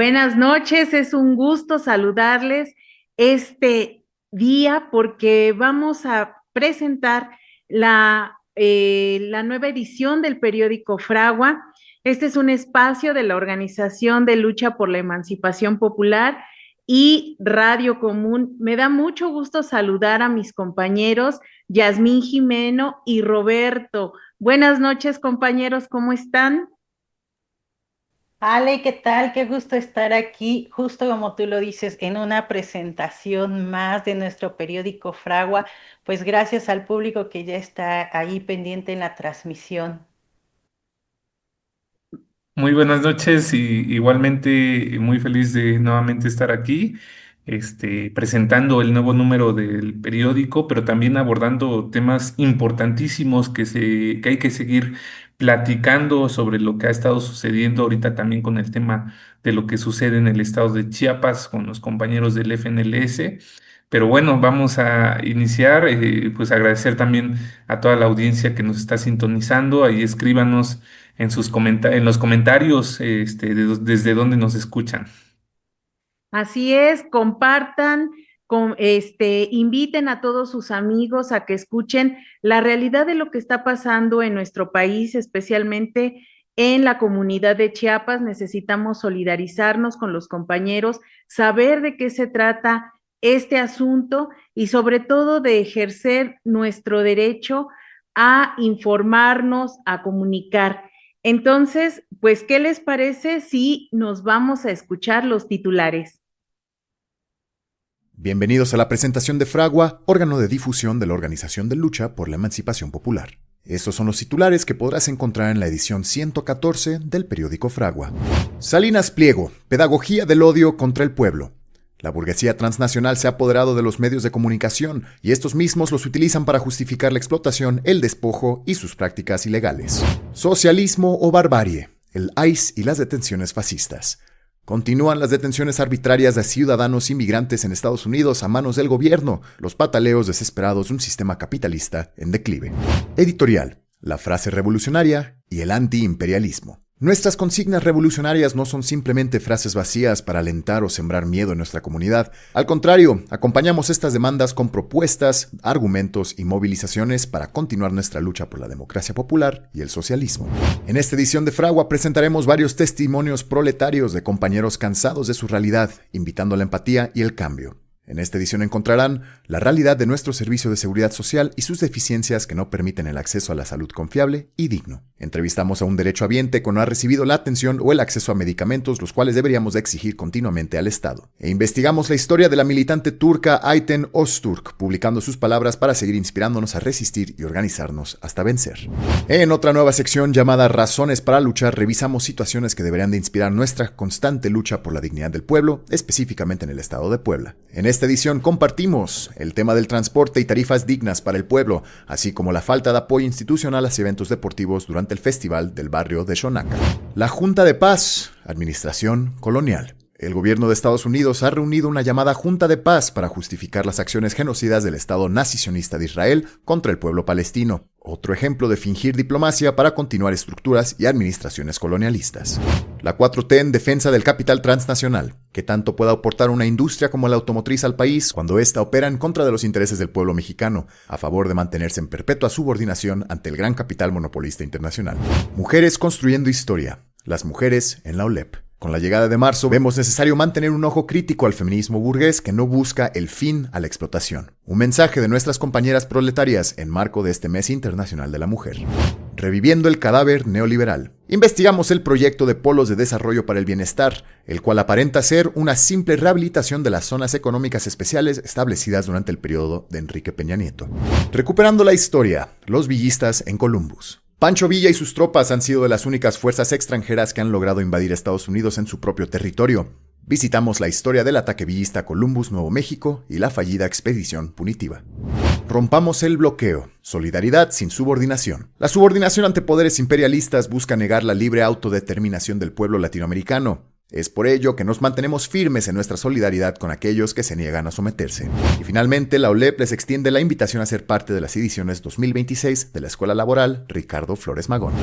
Buenas noches, es un gusto saludarles este día porque vamos a presentar la nueva edición del periódico Fragua. Este es un espacio de la Organización de Lucha por la Emancipación Popular y Radio Común. Me da mucho gusto saludar a mis compañeros Yasmín Jimeno y Roberto. Buenas noches, compañeros, ¿cómo están? Ale, ¿qué tal? Qué gusto estar aquí, justo como tú lo dices, en una presentación más de nuestro periódico Fragua. Pues gracias al público que ya está ahí pendiente en la transmisión. Muy buenas noches y igualmente muy feliz de nuevamente estar aquí, presentando el nuevo número del periódico, pero también abordando temas importantísimos que hay que seguir platicando sobre lo que ha estado sucediendo ahorita también con el tema de lo que sucede en el estado de Chiapas con los compañeros del FNLS. Pero bueno, vamos a iniciar, pues agradecer también a toda la audiencia que nos está sintonizando. Ahí escríbanos en los comentarios, desde donde nos escuchan. Así es, compartan, inviten a todos sus amigos a que escuchen la realidad de lo que está pasando en nuestro país, especialmente en la comunidad de Chiapas. Necesitamos solidarizarnos con los compañeros, saber de qué se trata este asunto y sobre todo de ejercer nuestro derecho a informarnos, a comunicar. Entonces, pues, ¿qué les parece si nos vamos a escuchar los titulares? Bienvenidos a la presentación de Fragua, órgano de difusión de la Organización de Lucha por la Emancipación Popular. Estos son los titulares que podrás encontrar en la edición 114 del periódico Fragua. Salinas Pliego, pedagogía del odio contra el pueblo. La burguesía transnacional se ha apoderado de los medios de comunicación y estos mismos los utilizan para justificar la explotación, el despojo y sus prácticas ilegales. Socialismo o barbarie, el ICE y las detenciones fascistas. Continúan las detenciones arbitrarias de ciudadanos inmigrantes en Estados Unidos a manos del gobierno, los pataleos desesperados de un sistema capitalista en declive. Editorial, la frase revolucionaria y el antiimperialismo. Nuestras consignas revolucionarias no son simplemente frases vacías para alentar o sembrar miedo en nuestra comunidad. Al contrario, acompañamos estas demandas con propuestas, argumentos y movilizaciones para continuar nuestra lucha por la democracia popular y el socialismo. En esta edición de Fragua presentaremos varios testimonios proletarios de compañeros cansados de su realidad, invitando a la empatía y el cambio. En esta edición encontrarán la realidad de nuestro servicio de seguridad social y sus deficiencias que no permiten el acceso a la salud confiable y digno. Entrevistamos a un derechohabiente que no ha recibido la atención o el acceso a medicamentos, los cuales deberíamos de exigir continuamente al Estado. E investigamos la historia de la militante turca Ayten Öztürk, publicando sus palabras para seguir inspirándonos a resistir y organizarnos hasta vencer. En otra nueva sección llamada Razones para luchar, revisamos situaciones que deberían de inspirar nuestra constante lucha por la dignidad del pueblo, específicamente en el Estado de Puebla. En esta edición compartimos el tema del transporte y tarifas dignas para el pueblo, así como la falta de apoyo institucional hacia eventos deportivos durante el festival del barrio de Xonaca. La Junta de Paz, Administración Colonial. El gobierno de Estados Unidos ha reunido una llamada Junta de Paz para justificar las acciones genocidas del Estado nazi-sionista de Israel contra el pueblo palestino. Otro ejemplo de fingir diplomacia para continuar estructuras y administraciones colonialistas. La 4T en defensa del capital transnacional, que tanto pueda aportar una industria como la automotriz al país cuando ésta opera en contra de los intereses del pueblo mexicano, a favor de mantenerse en perpetua subordinación ante el gran capital monopolista internacional. Mujeres construyendo historia. Las mujeres en la OLEP. Con la llegada de marzo, vemos necesario mantener un ojo crítico al feminismo burgués que no busca el fin a la explotación. Un mensaje de nuestras compañeras proletarias en marco de este Mes Internacional de la Mujer. Reviviendo el cadáver neoliberal. Investigamos el proyecto de polos de desarrollo para el bienestar, el cual aparenta ser una simple rehabilitación de las zonas económicas especiales establecidas durante el periodo de Enrique Peña Nieto. Recuperando la historia, los villistas en Columbus. Pancho Villa y sus tropas han sido de las únicas fuerzas extranjeras que han logrado invadir Estados Unidos en su propio territorio. Visitamos la historia del ataque villista a Columbus, Nuevo México y la fallida expedición punitiva. Rompamos el bloqueo. Solidaridad sin subordinación. La subordinación ante poderes imperialistas busca negar la libre autodeterminación del pueblo latinoamericano. Es por ello que nos mantenemos firmes en nuestra solidaridad con aquellos que se niegan a someterse. Y finalmente, la OLEP les extiende la invitación a ser parte de las ediciones 2026 de la Escuela Laboral Ricardo Flores Magón.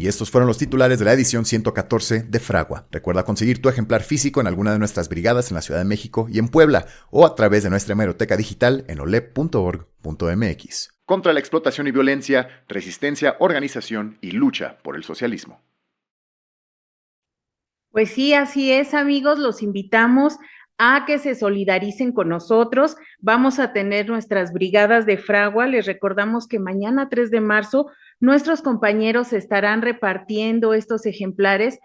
Y estos fueron los titulares de la edición 114 de Fragua. Recuerda conseguir tu ejemplar físico en alguna de nuestras brigadas en la Ciudad de México y en Puebla, o a través de nuestra hemeroteca digital en olep.org.mx. Contra la explotación y violencia, resistencia, organización y lucha por el socialismo. Pues sí, así es, amigos, los invitamos a que se solidaricen con nosotros. Vamos a tener nuestras brigadas de Fragua. Les recordamos que mañana 3 de marzo nuestros compañeros estarán repartiendo estos ejemplares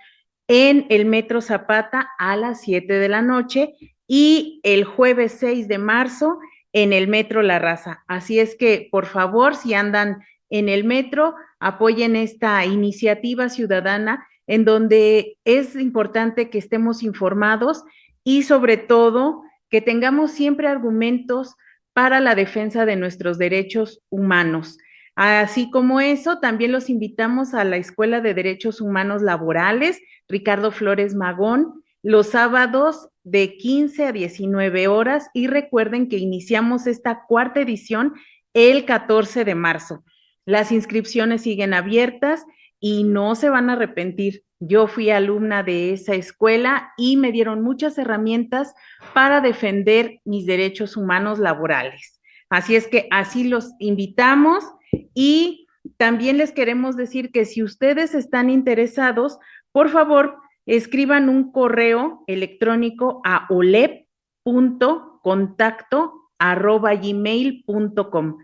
en el Metro Zapata a las 7 de la noche y el jueves 6 de marzo en el Metro La Raza. Así es que, por favor, si andan en el metro, apoyen esta iniciativa ciudadana en donde es importante que estemos informados y sobre todo que tengamos siempre argumentos para la defensa de nuestros derechos humanos. Así como eso, también los invitamos a la Escuela de Derechos Humanos Laborales, Ricardo Flores Magón, los sábados de 15 a 19 horas y recuerden que iniciamos esta cuarta edición el 14 de marzo. Las inscripciones siguen abiertas y no se van a arrepentir. Yo fui alumna de esa escuela y me dieron muchas herramientas para defender mis derechos humanos laborales. Así es que así los invitamos y también les queremos decir que si ustedes están interesados, por favor, escriban un correo electrónico a olep.contacto@gmail.com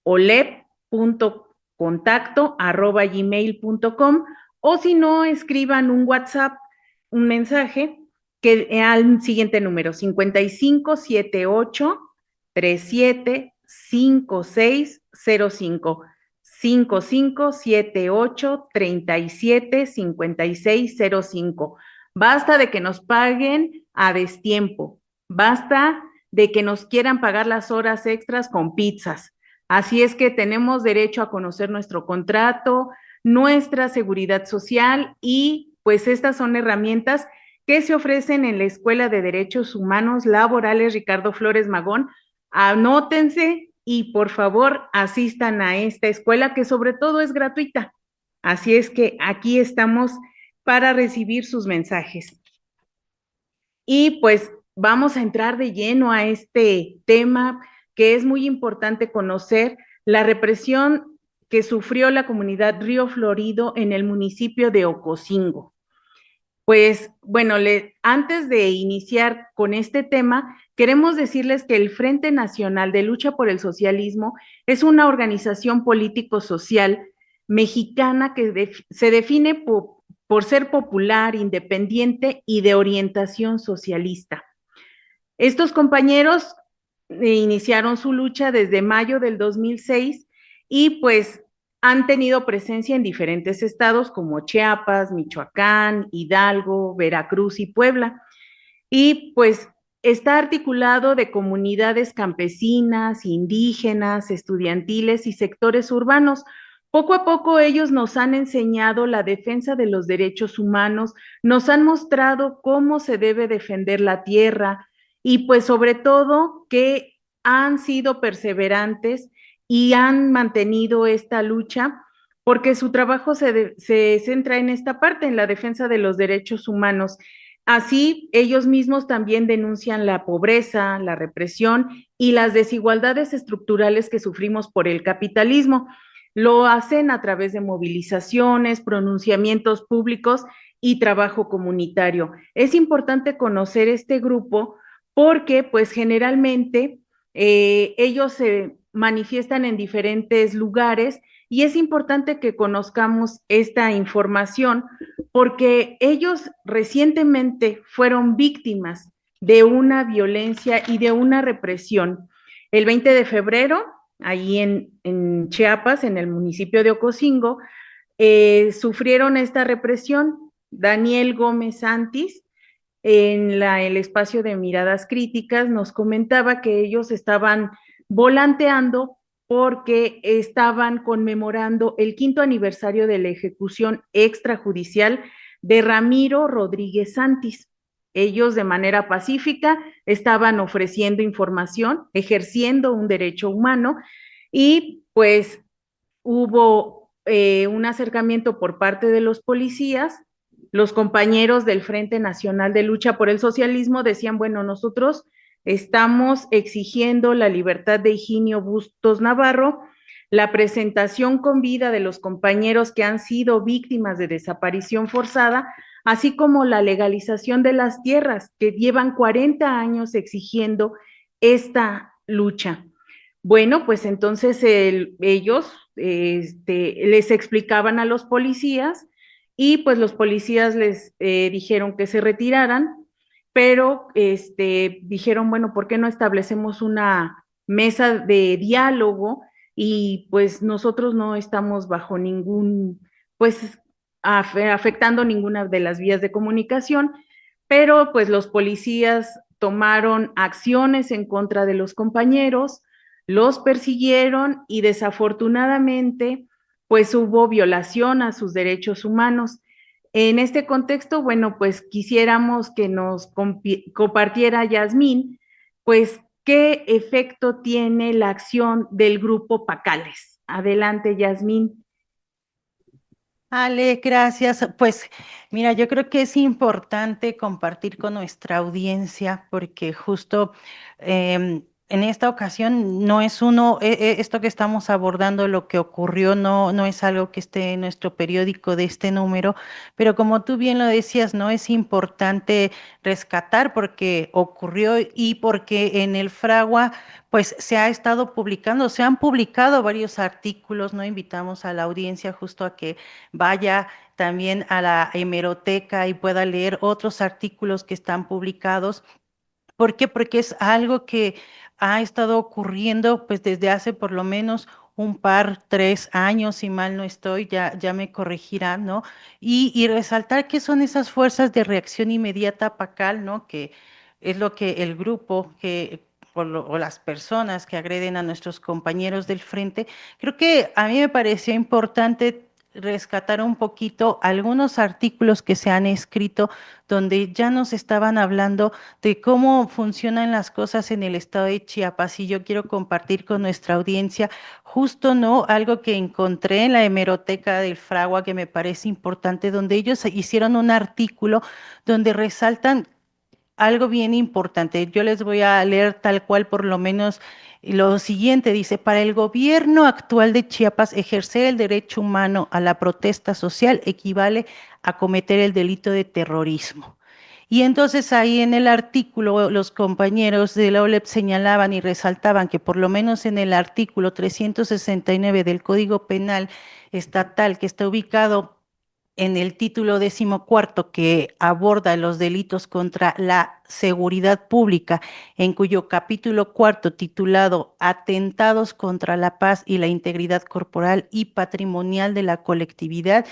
olep.contacto@gmail.com o si no, escriban un WhatsApp, un mensaje que al siguiente número 5578 37 5605 5578 37 5605. Basta de que nos paguen a destiempo, basta de que nos quieran pagar las horas extras con pizzas. Así es que tenemos derecho a conocer nuestro contrato, nuestra seguridad social y pues estas son herramientas que se ofrecen en la Escuela de Derechos Humanos Laborales Ricardo Flores Magón. Anótense y por favor asistan a esta escuela que sobre todo es gratuita. Así es que aquí estamos para recibir sus mensajes. Y pues vamos a entrar de lleno a este tema que es muy importante conocer, la represión que sufrió la comunidad Río Florido en el municipio de Ocosingo. Pues bueno, antes de iniciar con este tema, queremos decirles que el Frente Nacional de Lucha por el Socialismo es una organización político-social mexicana que se define por ser popular, independiente y de orientación socialista. Estos compañeros iniciaron su lucha desde mayo del 2006 y pues han tenido presencia en diferentes estados como Chiapas, Michoacán, Hidalgo, Veracruz y Puebla. Y pues está articulado de comunidades campesinas, indígenas, estudiantiles y sectores urbanos. Poco a poco ellos nos han enseñado la defensa de los derechos humanos, nos han mostrado cómo se debe defender la tierra y pues sobre todo que han sido perseverantes y han mantenido esta lucha porque su trabajo se centra en esta parte, en la defensa de los derechos humanos. Así, ellos mismos también denuncian la pobreza, la represión y las desigualdades estructurales que sufrimos por el capitalismo. Lo hacen a través de movilizaciones, pronunciamientos públicos y trabajo comunitario. Es importante conocer este grupo porque, pues, generalmente ellos se manifiestan en diferentes lugares y es importante que conozcamos esta información porque ellos recientemente fueron víctimas de una violencia y de una represión. El 20 de febrero, ahí en Chiapas, en el municipio de Ocosingo, sufrieron esta represión. Daniel Gómez Santis, en el espacio de Miradas Críticas, nos comentaba que ellos estaban volanteando porque estaban conmemorando el 5º aniversario de la ejecución extrajudicial de Ramiro Rodríguez Santis. Ellos de manera pacífica estaban ofreciendo información, ejerciendo un derecho humano y pues hubo un acercamiento por parte de los policías. Los compañeros del Frente Nacional de Lucha por el Socialismo decían, bueno, nosotros estamos exigiendo la libertad de Higinio Bustos Navarro, la presentación con vida de los compañeros que han sido víctimas de desaparición forzada, así como la legalización de las tierras, que llevan 40 años exigiendo esta lucha. Bueno, pues entonces ellos les explicaban a los policías y pues los policías les dijeron que se retiraran, pero dijeron, bueno, ¿por qué no establecemos una mesa de diálogo? Y pues nosotros no estamos bajo ningún, pues afectando ninguna de las vías de comunicación, pero pues los policías tomaron acciones en contra de los compañeros, los persiguieron y desafortunadamente pues hubo violación a sus derechos humanos. En este contexto, bueno, pues quisiéramos que nos compartiera Yasmín, pues qué efecto tiene la acción del grupo Pacales. Adelante, Yasmín. Ale, gracias. Pues mira, yo creo que es importante compartir con nuestra audiencia porque justo en esta ocasión no es esto que estamos abordando, lo que ocurrió, no es algo que esté en nuestro periódico de este número, pero como tú bien lo decías, no es importante rescatar porque ocurrió y porque en el Fragua pues se ha estado publicando, se han publicado varios artículos, ¿no? Invitamos a la audiencia justo a que vaya también a la hemeroteca y pueda leer otros artículos que están publicados. ¿Por qué? Porque es algo que ha estado ocurriendo pues desde hace por lo menos un par, 3 años, si mal no estoy, ya me corregirán, ¿no? Y resaltar que son esas fuerzas de reacción inmediata PACAL, ¿no? Que es lo que el grupo o las personas que agreden a nuestros compañeros del frente, creo que a mí me pareció importante rescatar un poquito algunos artículos que se han escrito donde ya nos estaban hablando de cómo funcionan las cosas en el estado de Chiapas y yo quiero compartir con nuestra audiencia justo, ¿no? Algo que encontré en la hemeroteca del Fragua que me parece importante, donde ellos hicieron un artículo donde resaltan algo bien importante. Yo les voy a leer tal cual por lo menos lo siguiente. Dice, para el gobierno actual de Chiapas, ejercer el derecho humano a la protesta social equivale a cometer el delito de terrorismo. Y entonces ahí en el artículo los compañeros de la OLEP señalaban y resaltaban que por lo menos en el artículo 369 del Código Penal Estatal, que está ubicado en el título 14 que aborda los delitos contra la seguridad pública, en cuyo capítulo 4 titulado Atentados contra la paz y la integridad corporal y patrimonial de la colectividad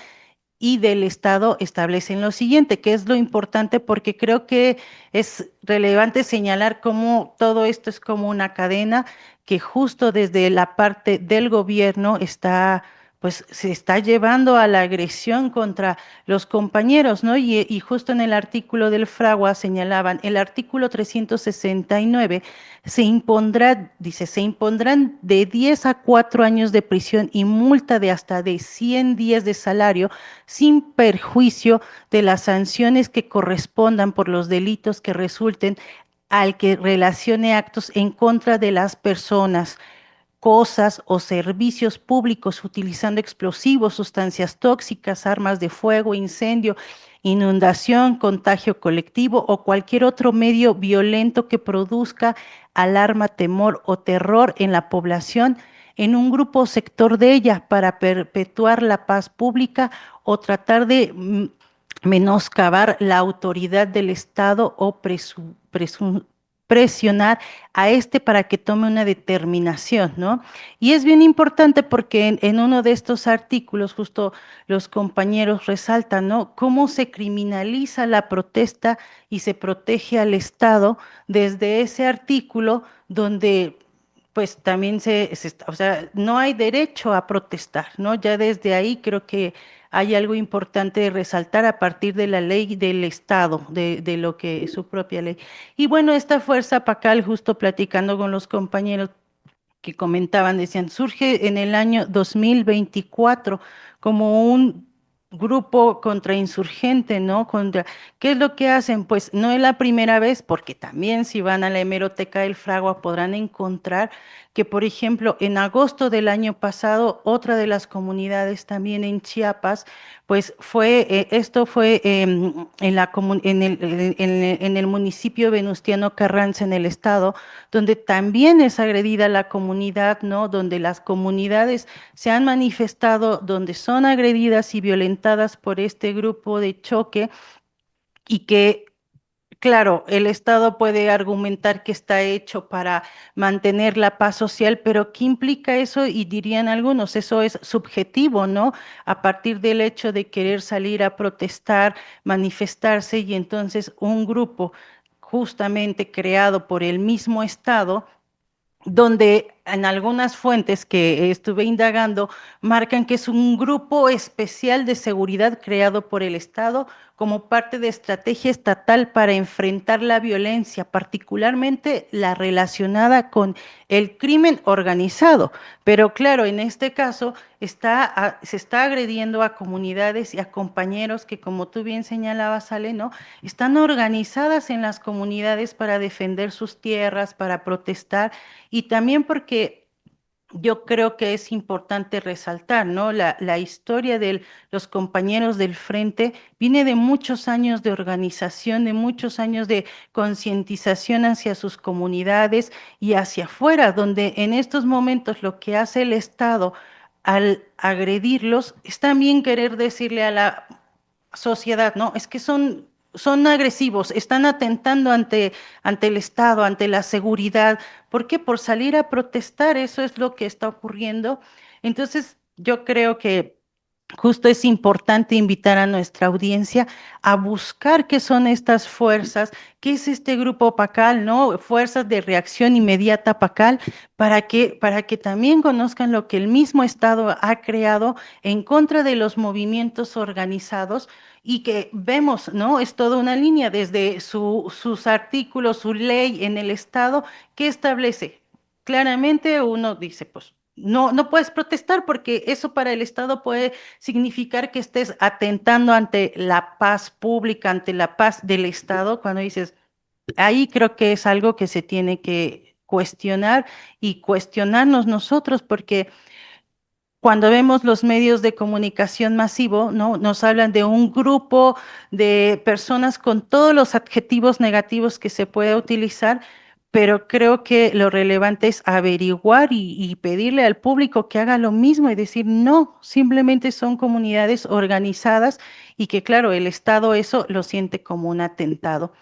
y del Estado, establecen lo siguiente, que es lo importante porque creo que es relevante señalar cómo todo esto es como una cadena que justo desde la parte del gobierno pues se está llevando a la agresión contra los compañeros, ¿no? Y justo en el artículo del Fragua señalaban, el artículo 369 se impondrá, dice, se impondrán de 10 a 4 años de prisión y multa de hasta de 100 días de salario sin perjuicio de las sanciones que correspondan por los delitos que resulten al que relacione actos en contra de las personas, cosas o servicios públicos utilizando explosivos, sustancias tóxicas, armas de fuego, incendio, inundación, contagio colectivo o cualquier otro medio violento que produzca alarma, temor o terror en la población, en un grupo o sector de ella para perpetuar la paz pública o tratar de menoscabar la autoridad del Estado o presionar a para que tome una determinación, ¿no? Y es bien importante porque en uno de estos artículos justo los compañeros resaltan, ¿no? Cómo se criminaliza la protesta y se protege al Estado desde ese artículo donde pues también o sea, no hay derecho a protestar, ¿no? Ya desde ahí creo que hay algo importante de resaltar a partir de la ley del Estado, de lo que es su propia ley. Y bueno, esta fuerza PACAL, justo platicando con los compañeros, que comentaban, decían, surge en el año 2024 como un grupo contrainsurgente, ¿no? ¿Qué es lo que hacen? Pues no es la primera vez, porque también si van a la hemeroteca del Fragua podrán encontrar que, por ejemplo, en agosto del año pasado, otra de las comunidades también en Chiapas, pues esto fue en el municipio Venustiano Carranza, en el estado, donde también es agredida la comunidad, ¿no? Donde las comunidades se han manifestado, donde son agredidas y violentadas por este grupo de choque y que, claro, el Estado puede argumentar que está hecho para mantener la paz social, pero ¿qué implica eso? Y dirían algunos, eso es subjetivo, ¿no? A partir del hecho de querer salir a protestar, manifestarse y entonces un grupo justamente creado por el mismo Estado donde en algunas fuentes que estuve indagando marcan que es un grupo especial de seguridad creado por el Estado como parte de estrategia estatal para enfrentar la violencia, particularmente la relacionada con el crimen organizado. Pero claro, en este caso se está agrediendo a comunidades y a compañeros que, como tú bien señalabas, Ale, ¿no? Están organizadas en las comunidades para defender sus tierras, para protestar y también porque yo creo que es importante resaltar, ¿no? La historia de los compañeros del frente viene de muchos años de organización, de muchos años de concientización hacia sus comunidades y hacia afuera, donde en estos momentos lo que hace el Estado al agredirlos es también querer decirle a la sociedad, ¿no? Es que son agresivos, están atentando ante el Estado, ante la seguridad. ¿Por qué? Por salir a protestar, eso es lo que está ocurriendo. Entonces, yo creo que justo es importante invitar a nuestra audiencia a buscar qué son estas fuerzas, qué es este grupo PACAL, ¿no? Fuerzas de reacción inmediata PACAL, para que también conozcan lo que el mismo Estado ha creado en contra de los movimientos organizados y que vemos, ¿no? Es toda una línea desde sus artículos, su ley en el Estado que establece. Claramente uno dice, pues no puedes protestar porque eso para el Estado puede significar que estés atentando ante la paz pública, ante la paz del Estado, cuando dices, ahí creo que es algo que se tiene que cuestionar y cuestionarnos nosotros porque cuando vemos los medios de comunicación masivo, ¿no? Nos hablan de un grupo de personas con todos los adjetivos negativos que se puede utilizar, pero creo que lo relevante es averiguar y pedirle al público que haga lo mismo y decir, no, simplemente son comunidades organizadas y que, claro, el Estado eso lo siente como un atentado.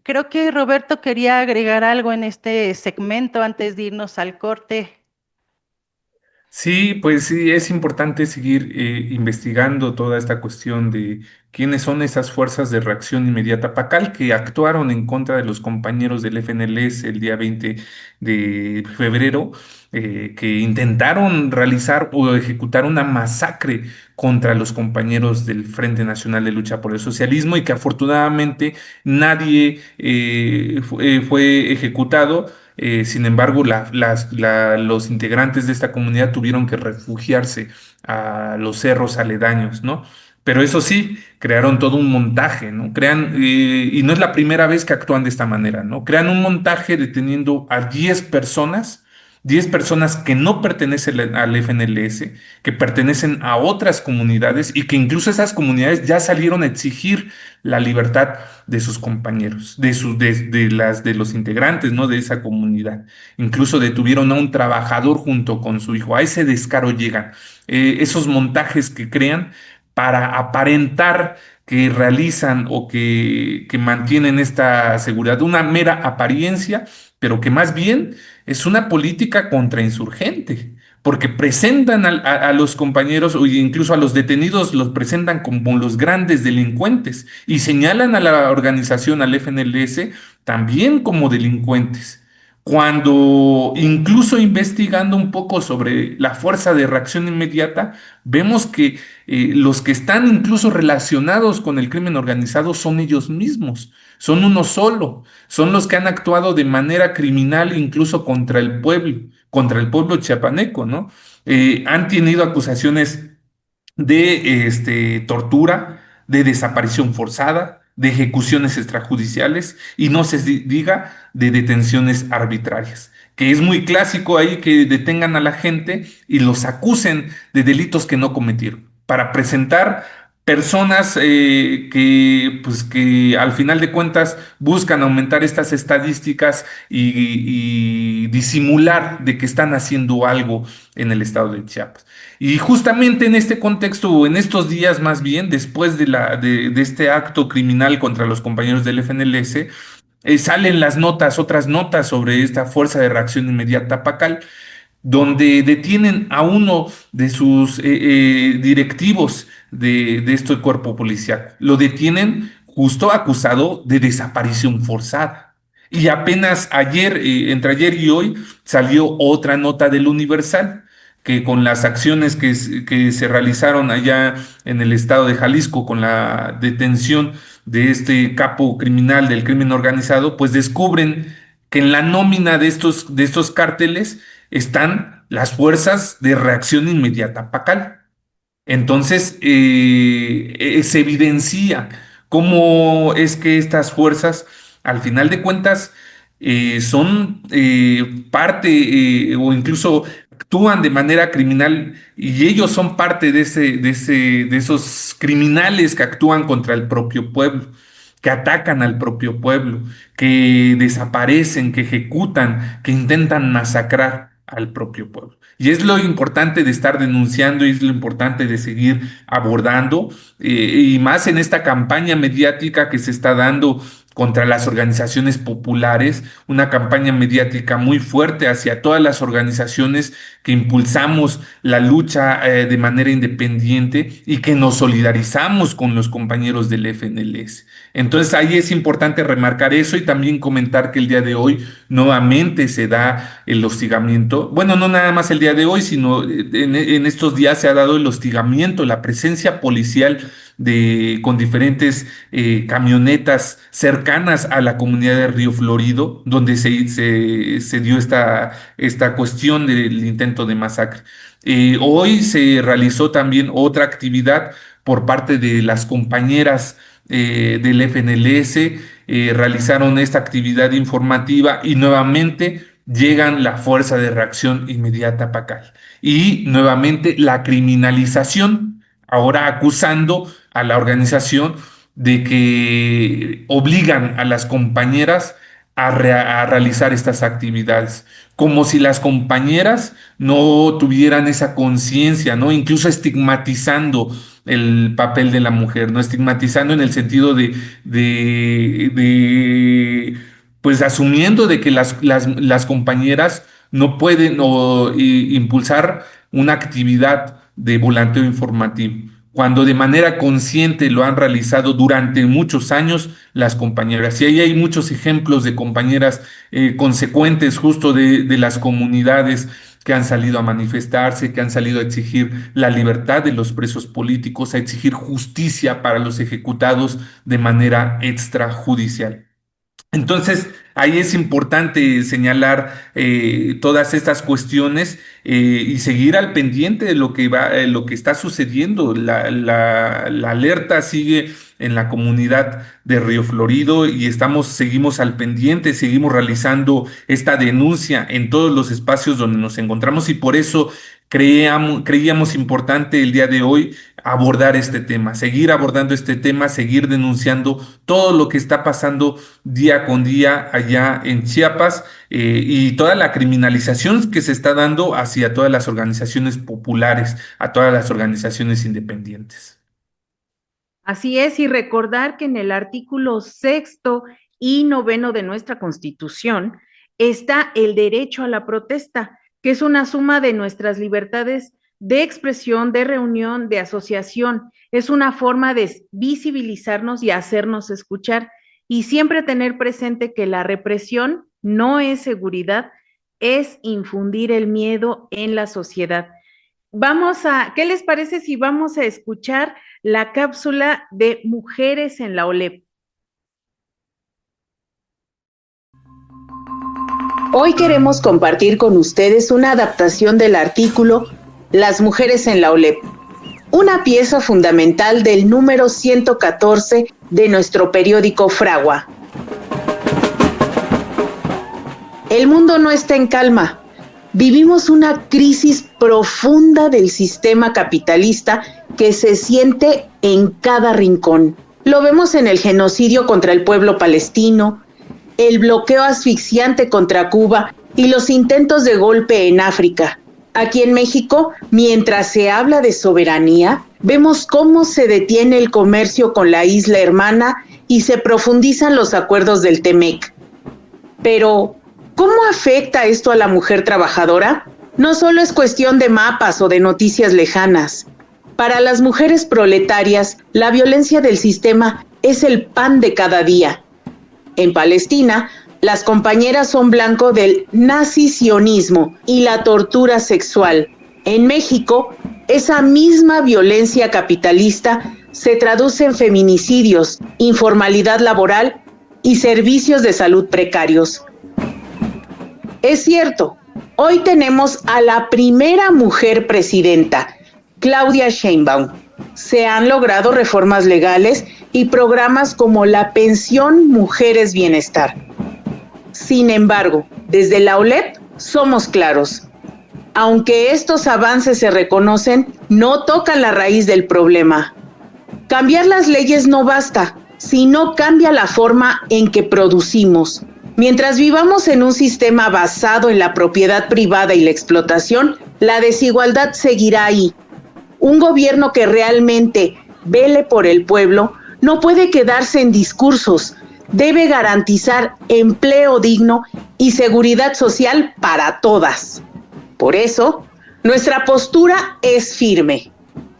Creo que Roberto quería agregar algo en este segmento antes de irnos al corte. Sí, pues sí, es importante seguir investigando toda esta cuestión de quiénes son esas fuerzas de reacción inmediata PACAL que actuaron en contra de los compañeros del FNLS el día 20 de febrero, que intentaron realizar o ejecutar una masacre contra los compañeros del Frente Nacional de Lucha por el Socialismo y que afortunadamente nadie fue ejecutado. Sin embargo, los integrantes de esta comunidad tuvieron que refugiarse a los cerros aledaños, ¿no? Pero eso sí, crearon todo un montaje, ¿no? Y no es la primera vez que actúan de esta manera, ¿no? Crean un montaje deteniendo a 10 personas que no pertenecen al FNLS, que pertenecen a otras comunidades y que incluso esas comunidades ya salieron a exigir la libertad de sus compañeros, de los integrantes, ¿no? De esa comunidad. Incluso detuvieron a un trabajador junto con su hijo. A ese descaro llegan. Esos montajes que crean para aparentar que realizan o que mantienen esta seguridad, una mera apariencia, pero que más bien es una política contrainsurgente, porque presentan a los compañeros o incluso a los detenidos, los presentan como los grandes delincuentes y señalan a la organización, al FNLS, también como delincuentes. cuando incluso investigando un poco sobre la fuerza de reacción inmediata, vemos que los que están incluso relacionados con el crimen organizado son ellos mismos, son uno solo, son los que han actuado de manera criminal incluso contra el pueblo chiapaneco, ¿no? Han tenido acusaciones de tortura, de desaparición forzada, de ejecuciones extrajudiciales y no se diga de detenciones arbitrarias, que es muy clásico ahí que detengan a la gente y los acusen de delitos que no cometieron, para presentar personas que al final de cuentas buscan aumentar estas estadísticas y disimular de que están haciendo algo en el estado de Chiapas. Y justamente en este contexto, o en estos días más bien, después de este acto criminal contra los compañeros del FNLS, salen otras notas sobre esta fuerza de reacción inmediata Pacal, donde detienen a uno de sus directivos de este cuerpo policial. Lo detienen justo acusado de desaparición forzada. Y apenas ayer, entre ayer y hoy, salió otra nota del Universal, que con las acciones que se realizaron allá en el estado de Jalisco, con la detención de este capo criminal del crimen organizado, pues descubren que en la nómina de estos cárteles están las fuerzas de reacción inmediata Pacal. Entonces, se evidencia cómo es que estas fuerzas, al final de cuentas, son parte o incluso actúan de manera criminal y ellos son parte de esos criminales que actúan contra el propio pueblo, que atacan al propio pueblo, que desaparecen, que ejecutan, que intentan masacrar al propio pueblo. Y es lo importante de estar denunciando y es lo importante de seguir abordando, y más en esta campaña mediática que se está dando contra las organizaciones populares, una campaña mediática muy fuerte hacia todas las organizaciones que impulsamos la lucha de manera independiente y que nos solidarizamos con los compañeros del FNLS. Entonces ahí es importante remarcar eso y también comentar que el día de hoy nuevamente se da el hostigamiento. Bueno, no nada más el día de hoy, sino en estos días se ha dado el hostigamiento, la presencia policial con diferentes camionetas cercanas a la comunidad de Río Florido, donde se dio esta cuestión del intento de masacre. Hoy se realizó también otra actividad por parte de las compañeras del FNLS, realizaron esta actividad informativa y nuevamente llegan la fuerza de reacción inmediata Pacal. Y nuevamente la criminalización, ahora acusando a la organización de que obligan a las compañeras a realizar estas actividades, como si las compañeras no tuvieran esa conciencia, ¿no? Incluso estigmatizando el papel de la mujer, ¿no? Estigmatizando en el sentido pues asumiendo de que las compañeras no pueden impulsar una actividad de volanteo informativo, cuando de manera consciente lo han realizado durante muchos años las compañeras. Y ahí hay muchos ejemplos de compañeras consecuentes justo de las comunidades que han salido a manifestarse, que han salido a exigir la libertad de los presos políticos, a exigir justicia para los ejecutados de manera extrajudicial. Entonces, ahí es importante señalar todas estas cuestiones y seguir al pendiente de lo que está sucediendo. La alerta sigue en la comunidad de Río Florido y seguimos al pendiente, seguimos realizando esta denuncia en todos los espacios donde nos encontramos y por eso creíamos importante el día de hoy abordar este tema, seguir abordando este tema, seguir denunciando todo lo que está pasando día con día allá en Chiapas y toda la criminalización que se está dando hacia todas las organizaciones populares, a todas las organizaciones independientes. Así es, y recordar que en el artículo 6º y 9º de nuestra Constitución está el derecho a la protesta, que es una suma de nuestras libertades de expresión, de reunión, de asociación. Es una forma de visibilizarnos y hacernos escuchar y siempre tener presente que la represión no es seguridad, es infundir el miedo en la sociedad. ¿Qué les parece si vamos a escuchar la cápsula de Mujeres en la OLEP? Hoy queremos compartir con ustedes una adaptación del artículo Las mujeres en la OLEP, una pieza fundamental del número 114 de nuestro periódico Fragua. El mundo no está en calma. Vivimos una crisis profunda del sistema capitalista que se siente en cada rincón. Lo vemos en el genocidio contra el pueblo palestino, el bloqueo asfixiante contra Cuba y los intentos de golpe en África. Aquí en México, mientras se habla de soberanía, vemos cómo se detiene el comercio con la isla hermana y se profundizan los acuerdos del TEMEC. Pero, ¿cómo afecta esto a la mujer trabajadora? No solo es cuestión de mapas o de noticias lejanas. Para las mujeres proletarias, la violencia del sistema es el pan de cada día. En Palestina, las compañeras son blanco del nazi-sionismo y la tortura sexual. En México, esa misma violencia capitalista se traduce en feminicidios, informalidad laboral y servicios de salud precarios. Es cierto, hoy tenemos a la primera mujer presidenta, Claudia Sheinbaum. Se han logrado reformas legales y programas como la Pensión Mujeres Bienestar. Sin embargo, desde la OLEP somos claros. Aunque estos avances se reconocen, no tocan la raíz del problema. Cambiar las leyes no basta, sino cambia la forma en que producimos. Mientras vivamos en un sistema basado en la propiedad privada y la explotación, la desigualdad seguirá ahí. Un gobierno que realmente vele por el pueblo no puede quedarse en discursos. Debe garantizar empleo digno y seguridad social para todas. Por eso, nuestra postura es firme.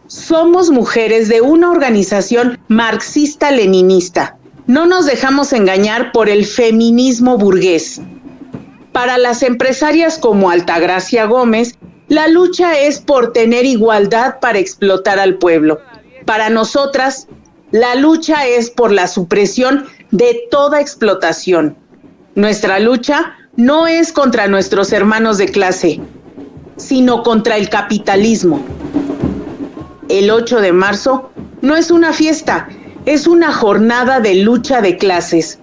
Somos mujeres de una organización marxista-leninista. No nos dejamos engañar por el feminismo burgués. Para las empresarias como Altagracia Gómez, la lucha es por tener igualdad para explotar al pueblo. Para nosotras, la lucha es por la supresión de toda explotación. Nuestra lucha no es contra nuestros hermanos de clase, sino contra el capitalismo. El 8 de marzo no es una fiesta, es una jornada de lucha de clases.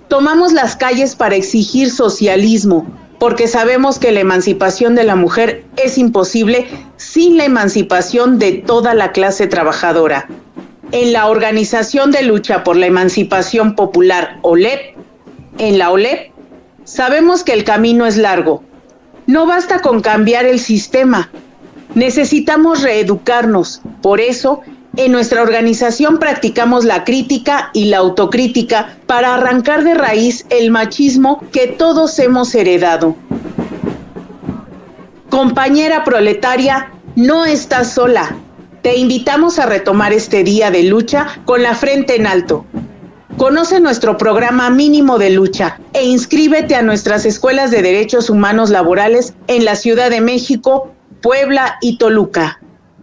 Tomamos las calles para exigir socialismo, porque sabemos que la emancipación de la mujer es imposible sin la emancipación de toda la clase trabajadora. En la Organización de Lucha por la Emancipación Popular, OLEP, en la OLEP, sabemos que el camino es largo. No basta con cambiar el sistema. Necesitamos reeducarnos. Por eso, en nuestra organización practicamos la crítica y la autocrítica para arrancar de raíz el machismo que todos hemos heredado. Compañera proletaria, no estás sola. Te invitamos a retomar este día de lucha con la frente en alto. Conoce nuestro programa mínimo de lucha e inscríbete a nuestras escuelas de derechos humanos laborales en la Ciudad de México, Puebla y Toluca.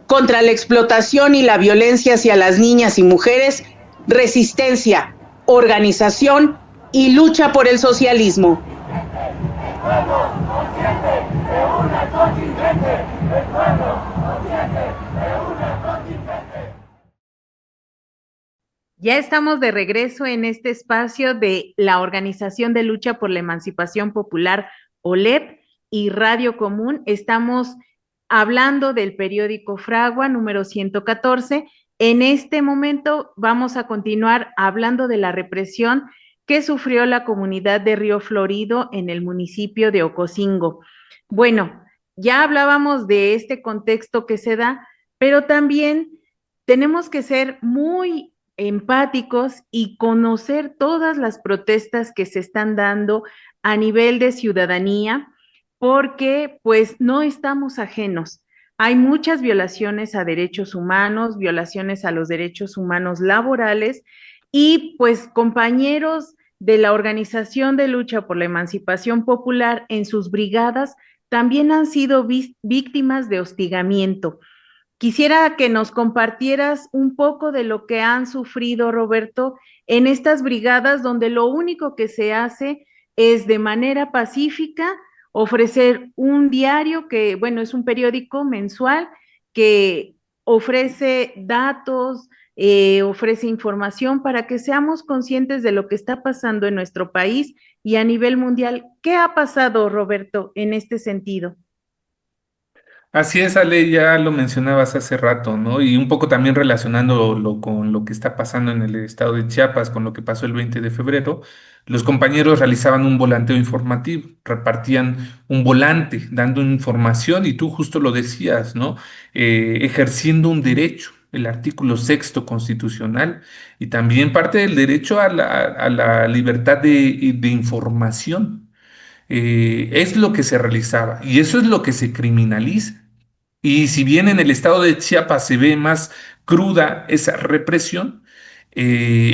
Contra la explotación y la violencia hacia las niñas y mujeres, resistencia, organización y lucha por el socialismo. El pueblo consciente se une al contingente. El pueblo consciente se une al contingente. Ya estamos de regreso en este espacio de la Organización de Lucha por la Emancipación Popular, OLEP, y Radio Común. Estamos hablando del periódico Fragua, número 114. En este momento vamos a continuar hablando de la represión que sufrió la comunidad de Río Florido en el municipio de Ocosingo. Bueno, ya hablábamos de este contexto que se da, pero también tenemos que ser muy empáticos y conocer todas las protestas que se están dando a nivel de ciudadanía, porque pues no estamos ajenos. Hay muchas violaciones a derechos humanos, violaciones a los derechos humanos laborales y pues compañeros de la Organización de Lucha por la Emancipación Popular en sus brigadas también han sido víctimas de hostigamiento. Quisiera que nos compartieras un poco de lo que han sufrido, Roberto, en estas brigadas donde lo único que se hace es de manera pacífica ofrecer un diario que, bueno, es un periódico mensual que ofrece datos, ofrece información para que seamos conscientes de lo que está pasando en nuestro país y a nivel mundial. ¿Qué ha pasado, Roberto, en este sentido? Así es, Ale, ya lo mencionabas hace rato, ¿no? Y un poco también relacionándolo con lo que está pasando en el estado de Chiapas, con lo que pasó el 20 de febrero, los compañeros realizaban un volanteo informativo, repartían un volante dando información y tú justo lo decías, ¿no? Ejerciendo un derecho, el artículo sexto constitucional y también parte del derecho a la libertad de información. Es lo que se realizaba y eso es lo que se criminaliza. Y si bien en el estado de Chiapas se ve más cruda esa represión,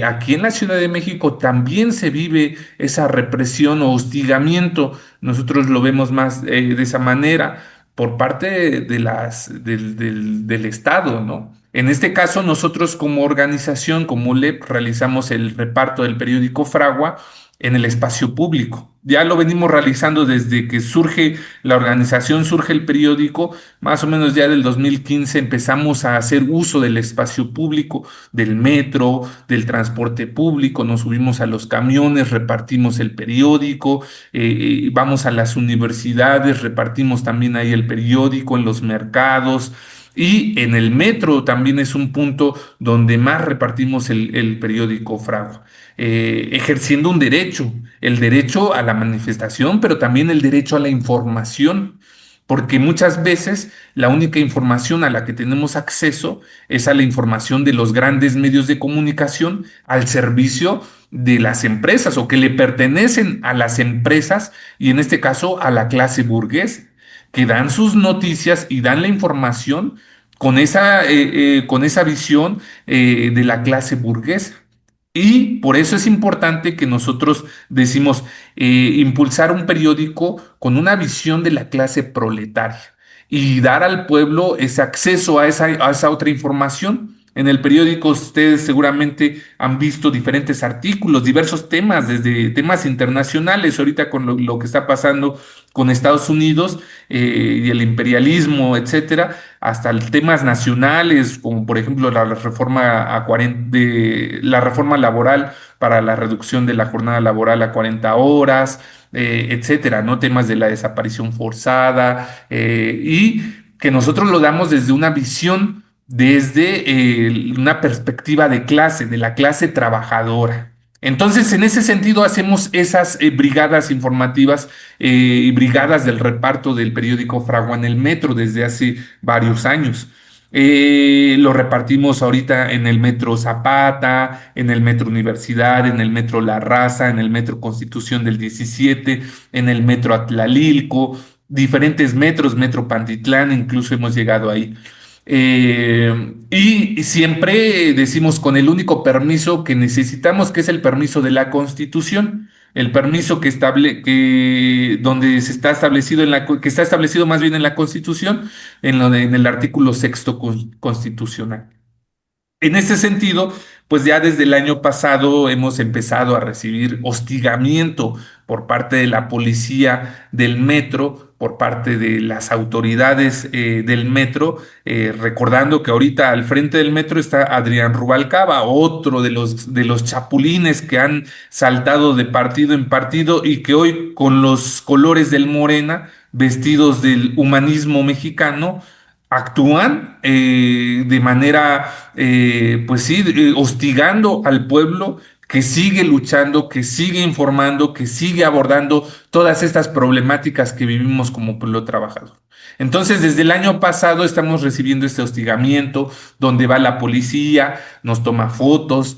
aquí en la Ciudad de México también se vive esa represión o hostigamiento. Nosotros lo vemos más de esa manera por parte del Estado, ¿no? En este caso, nosotros como organización, como LEP, realizamos el reparto del periódico Fragua en el espacio público. Ya lo venimos realizando desde que surge la organización, surge el periódico. Más o menos ya del 2015 empezamos a hacer uso del espacio público, del metro, del transporte público, nos subimos a los camiones, repartimos el periódico, vamos a las universidades, repartimos también ahí el periódico en los mercados. Y en el metro también es un punto donde más repartimos el periódico Fragua, ejerciendo un derecho, el derecho a la manifestación, pero también el derecho a la información, porque muchas veces la única información a la que tenemos acceso es a la información de los grandes medios de comunicación al servicio de las empresas o que le pertenecen a las empresas y en este caso a la clase burguesa, que dan sus noticias y dan la información con esa visión de la clase burguesa. Y por eso es importante que nosotros decimos impulsar un periódico con una visión de la clase proletaria y dar al pueblo ese acceso a esa otra información. En el periódico ustedes seguramente han visto diferentes artículos, diversos temas, desde temas internacionales, ahorita con lo que está pasando con Estados Unidos y el imperialismo, etcétera, hasta temas nacionales, como por ejemplo la reforma la reforma laboral para la reducción de la jornada laboral a 40 horas, etcétera, ¿no? Temas de la desaparición forzada y que nosotros lo damos desde una visión, desde una perspectiva de clase, de la clase trabajadora. Entonces, en ese sentido, hacemos esas brigadas informativas y brigadas del reparto del periódico Fragua en el metro desde hace varios años. Lo repartimos ahorita en el metro Zapata, en el metro Universidad, en el metro La Raza, en el metro Constitución del 17, en el metro Atlalilco, diferentes metros, metro Pantitlán, incluso hemos llegado ahí. Y siempre decimos con el único permiso que necesitamos, que es el permiso de la Constitución, el permiso donde se está establecido que está establecido más bien en la Constitución, en el artículo sexto constitucional. En ese sentido, pues ya desde el año pasado hemos empezado a recibir hostigamiento por parte de la policía del metro, por parte de las autoridades del metro, recordando que ahorita al frente del metro está Adrián Rubalcaba, otro de los chapulines que han saltado de partido en partido y que hoy con los colores del Morena, vestidos del humanismo mexicano, actúan de manera, pues sí, hostigando al pueblo que sigue luchando, que sigue informando, que sigue abordando todas estas problemáticas que vivimos como pueblo trabajador. Entonces, desde el año pasado estamos recibiendo este hostigamiento, donde va la policía, nos toma fotos,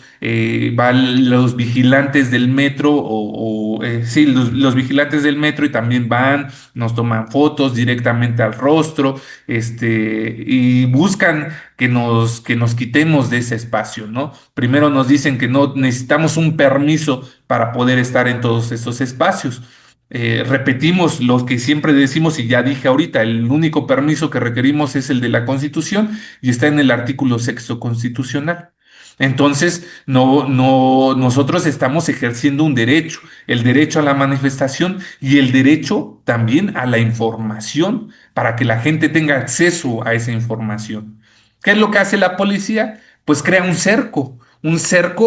van los vigilantes del metro, sí, los vigilantes del metro y también van, nos toman fotos directamente al rostro, y buscan que nos quitemos de ese espacio, ¿no? Primero nos dicen que no necesitamos un permiso para poder estar en todos esos espacios. Repetimos lo que siempre decimos y ya dije ahorita, el único permiso que requerimos es el de la Constitución y está en el artículo 6º constitucional. Entonces, nosotros estamos ejerciendo un derecho, el derecho a la manifestación y el derecho también a la información para que la gente tenga acceso a esa información. ¿Qué es lo que hace la policía? Pues crea un cerco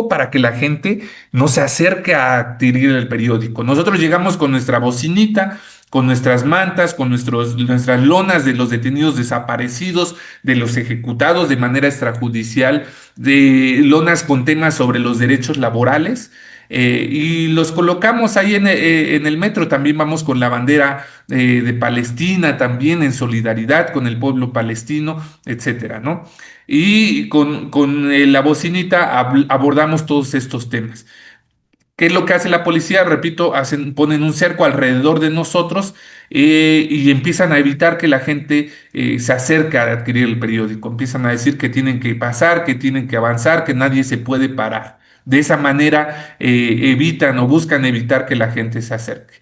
para que la gente no se acerque a adquirir el periódico. Nosotros llegamos con nuestra bocinita, con nuestras mantas, con nuestras lonas de los detenidos desaparecidos, de los ejecutados de manera extrajudicial, de lonas con temas sobre los derechos laborales. Y los colocamos ahí en el metro. También vamos con la bandera de Palestina, también en solidaridad con el pueblo palestino, etcétera, ¿no? Y con la bocinita abordamos todos estos temas. ¿Qué es lo que hace la policía? Repito, ponen un cerco alrededor de nosotros y empiezan a evitar que la gente se acerque a adquirir el periódico. Empiezan a decir que tienen que pasar, que tienen que avanzar, que nadie se puede parar. De esa manera evitan o buscan evitar que la gente se acerque.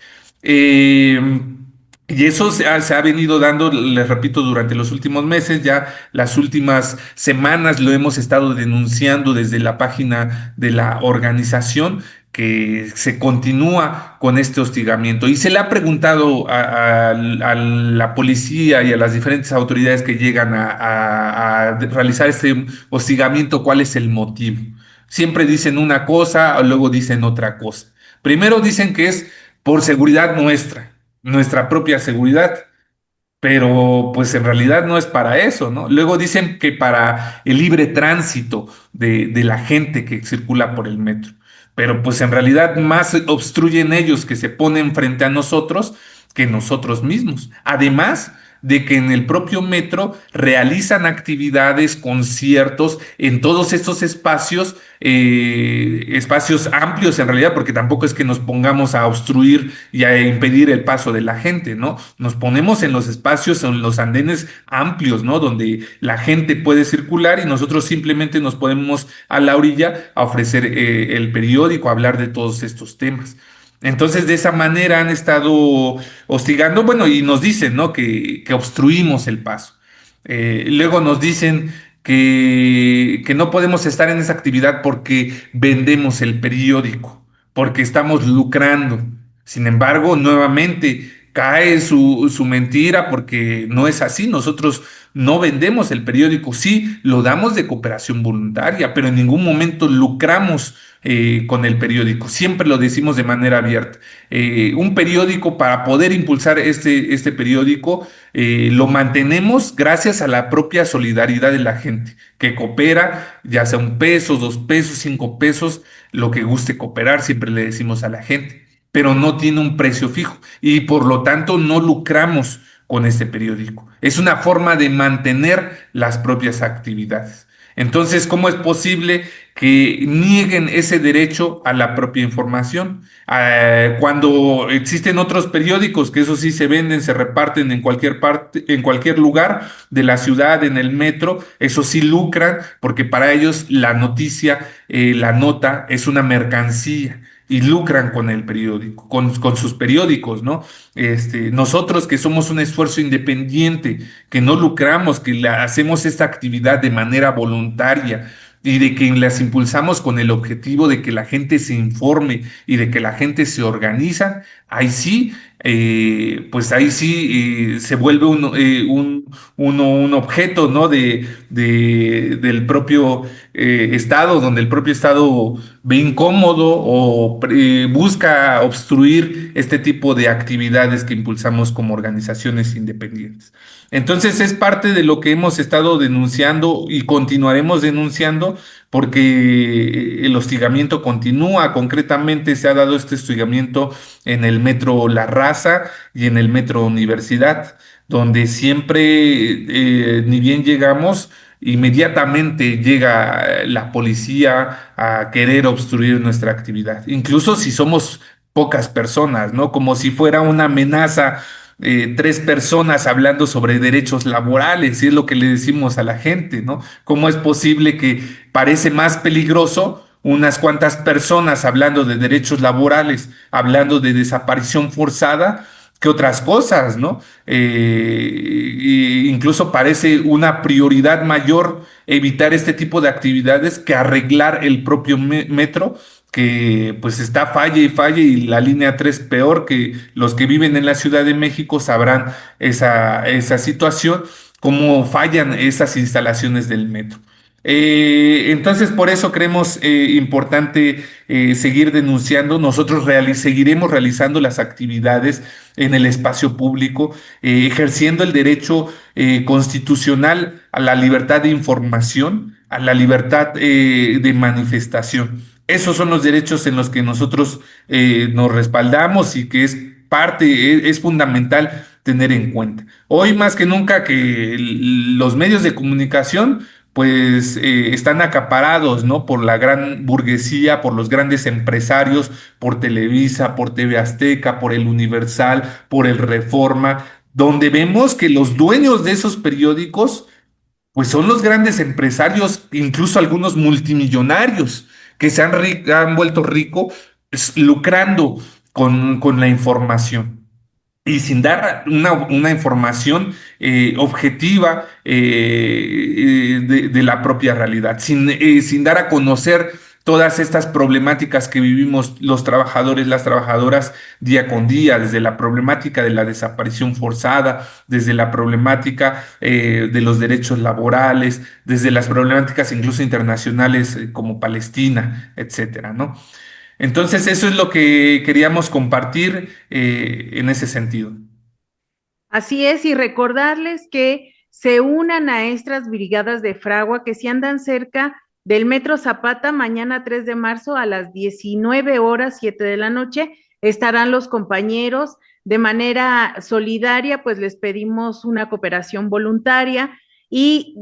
Y eso se ha venido dando, les repito, durante los últimos meses. Ya las últimas semanas lo hemos estado denunciando desde la página de la organización, que se continúa con este hostigamiento. Y se le ha preguntado a la policía y a las diferentes autoridades que llegan a realizar este hostigamiento, cuál es el motivo. Siempre dicen una cosa, luego dicen otra cosa. Primero dicen que es por seguridad nuestra propia seguridad, pero pues en realidad no es para eso, ¿no? Luego dicen que para el libre tránsito de la gente que circula por el metro, pero pues en realidad más obstruyen ellos que se ponen frente a nosotros que nosotros mismos. Además de que en el propio metro realizan actividades, conciertos en todos estos espacios, espacios amplios en realidad, porque tampoco es que nos pongamos a obstruir y a impedir el paso de la gente, ¿no? Nos ponemos en los espacios, en los andenes amplios, ¿no? Donde la gente puede circular y nosotros simplemente nos ponemos a la orilla a ofrecer el periódico, a hablar de todos estos temas. Entonces, de esa manera han estado hostigando, bueno, y nos dicen, ¿no? Que obstruimos el paso. Luego nos dicen que no podemos estar en esa actividad porque vendemos el periódico, porque estamos lucrando. Sin embargo, nuevamente cae su mentira, porque no es así. Nosotros no vendemos el periódico, sí, lo damos de cooperación voluntaria, pero en ningún momento lucramos con el periódico. Siempre lo decimos de manera abierta. Un periódico, para poder impulsar este periódico, lo mantenemos gracias a la propia solidaridad de la gente que coopera, ya sea 1 peso, 2 pesos, 5 pesos, lo que guste cooperar, siempre le decimos a la gente, pero no tiene un precio fijo y por lo tanto no lucramos con este periódico. Es una forma de mantener las propias actividades. Entonces, ¿cómo es posible que nieguen ese derecho a la propia información? Cuando existen otros periódicos que eso sí se venden, se reparten en cualquier parte, en cualquier lugar de la ciudad, en el metro, eso sí lucran, porque para ellos la noticia, la nota es una mercancía. Y lucran con el periódico, con sus periódicos, ¿no? Nosotros que somos un esfuerzo independiente, que no lucramos, que hacemos esta actividad de manera voluntaria y de que las impulsamos con el objetivo de que la gente se informe y de que la gente se organiza, ahí sí, pues ahí sí se vuelve un objeto, ¿no? Del propio Estado, donde el propio Estado ve incómodo o busca obstruir este tipo de actividades que impulsamos como organizaciones independientes. Entonces es parte de lo que hemos estado denunciando y continuaremos denunciando, porque el hostigamiento continúa. Concretamente se ha dado este hostigamiento en el metro La Raza y en el metro Universidad, donde siempre, ni bien llegamos, inmediatamente llega la policía a querer obstruir nuestra actividad, incluso si somos pocas personas, ¿no? Como si fuera una amenaza, tres personas hablando sobre derechos laborales, y es lo que le decimos a la gente, ¿no? ¿Cómo es posible que parece más peligroso unas cuantas personas hablando de derechos laborales, hablando de desaparición forzada, que otras cosas, ¿no? Incluso parece una prioridad mayor evitar este tipo de actividades que arreglar el propio metro, que pues está falle y falle, y la línea 3 peor. Que los que viven en la Ciudad de México sabrán esa situación, cómo fallan esas instalaciones del metro. Entonces, por eso creemos importante seguir denunciando. Nosotros seguiremos realizando las actividades en el espacio público, ejerciendo el derecho constitucional a la libertad de información, a la libertad de manifestación. Esos son los derechos en los que nosotros nos respaldamos, y que es parte, es fundamental tener en cuenta. Hoy más que nunca, que los medios de comunicación pues están acaparados, ¿no? Por la gran burguesía, por los grandes empresarios, por Televisa, por TV Azteca, por El Universal, por El Reforma, donde vemos que los dueños de esos periódicos pues son los grandes empresarios, incluso algunos multimillonarios, que han vuelto ricos lucrando con la información, y sin dar una información objetiva, de la propia realidad, sin dar a conocer todas estas problemáticas que vivimos los trabajadores, las trabajadoras día con día, desde la problemática de la desaparición forzada, desde la problemática de los derechos laborales, desde las problemáticas incluso internacionales, como Palestina, etcétera, ¿no? Entonces, eso es lo que queríamos compartir en ese sentido. Así es, y recordarles que se unan a estas brigadas de fragua que si andan cerca del Metro Zapata, mañana 3 de marzo a las 19 horas, 7 de la noche, estarán los compañeros de manera solidaria, pues les pedimos una cooperación voluntaria, y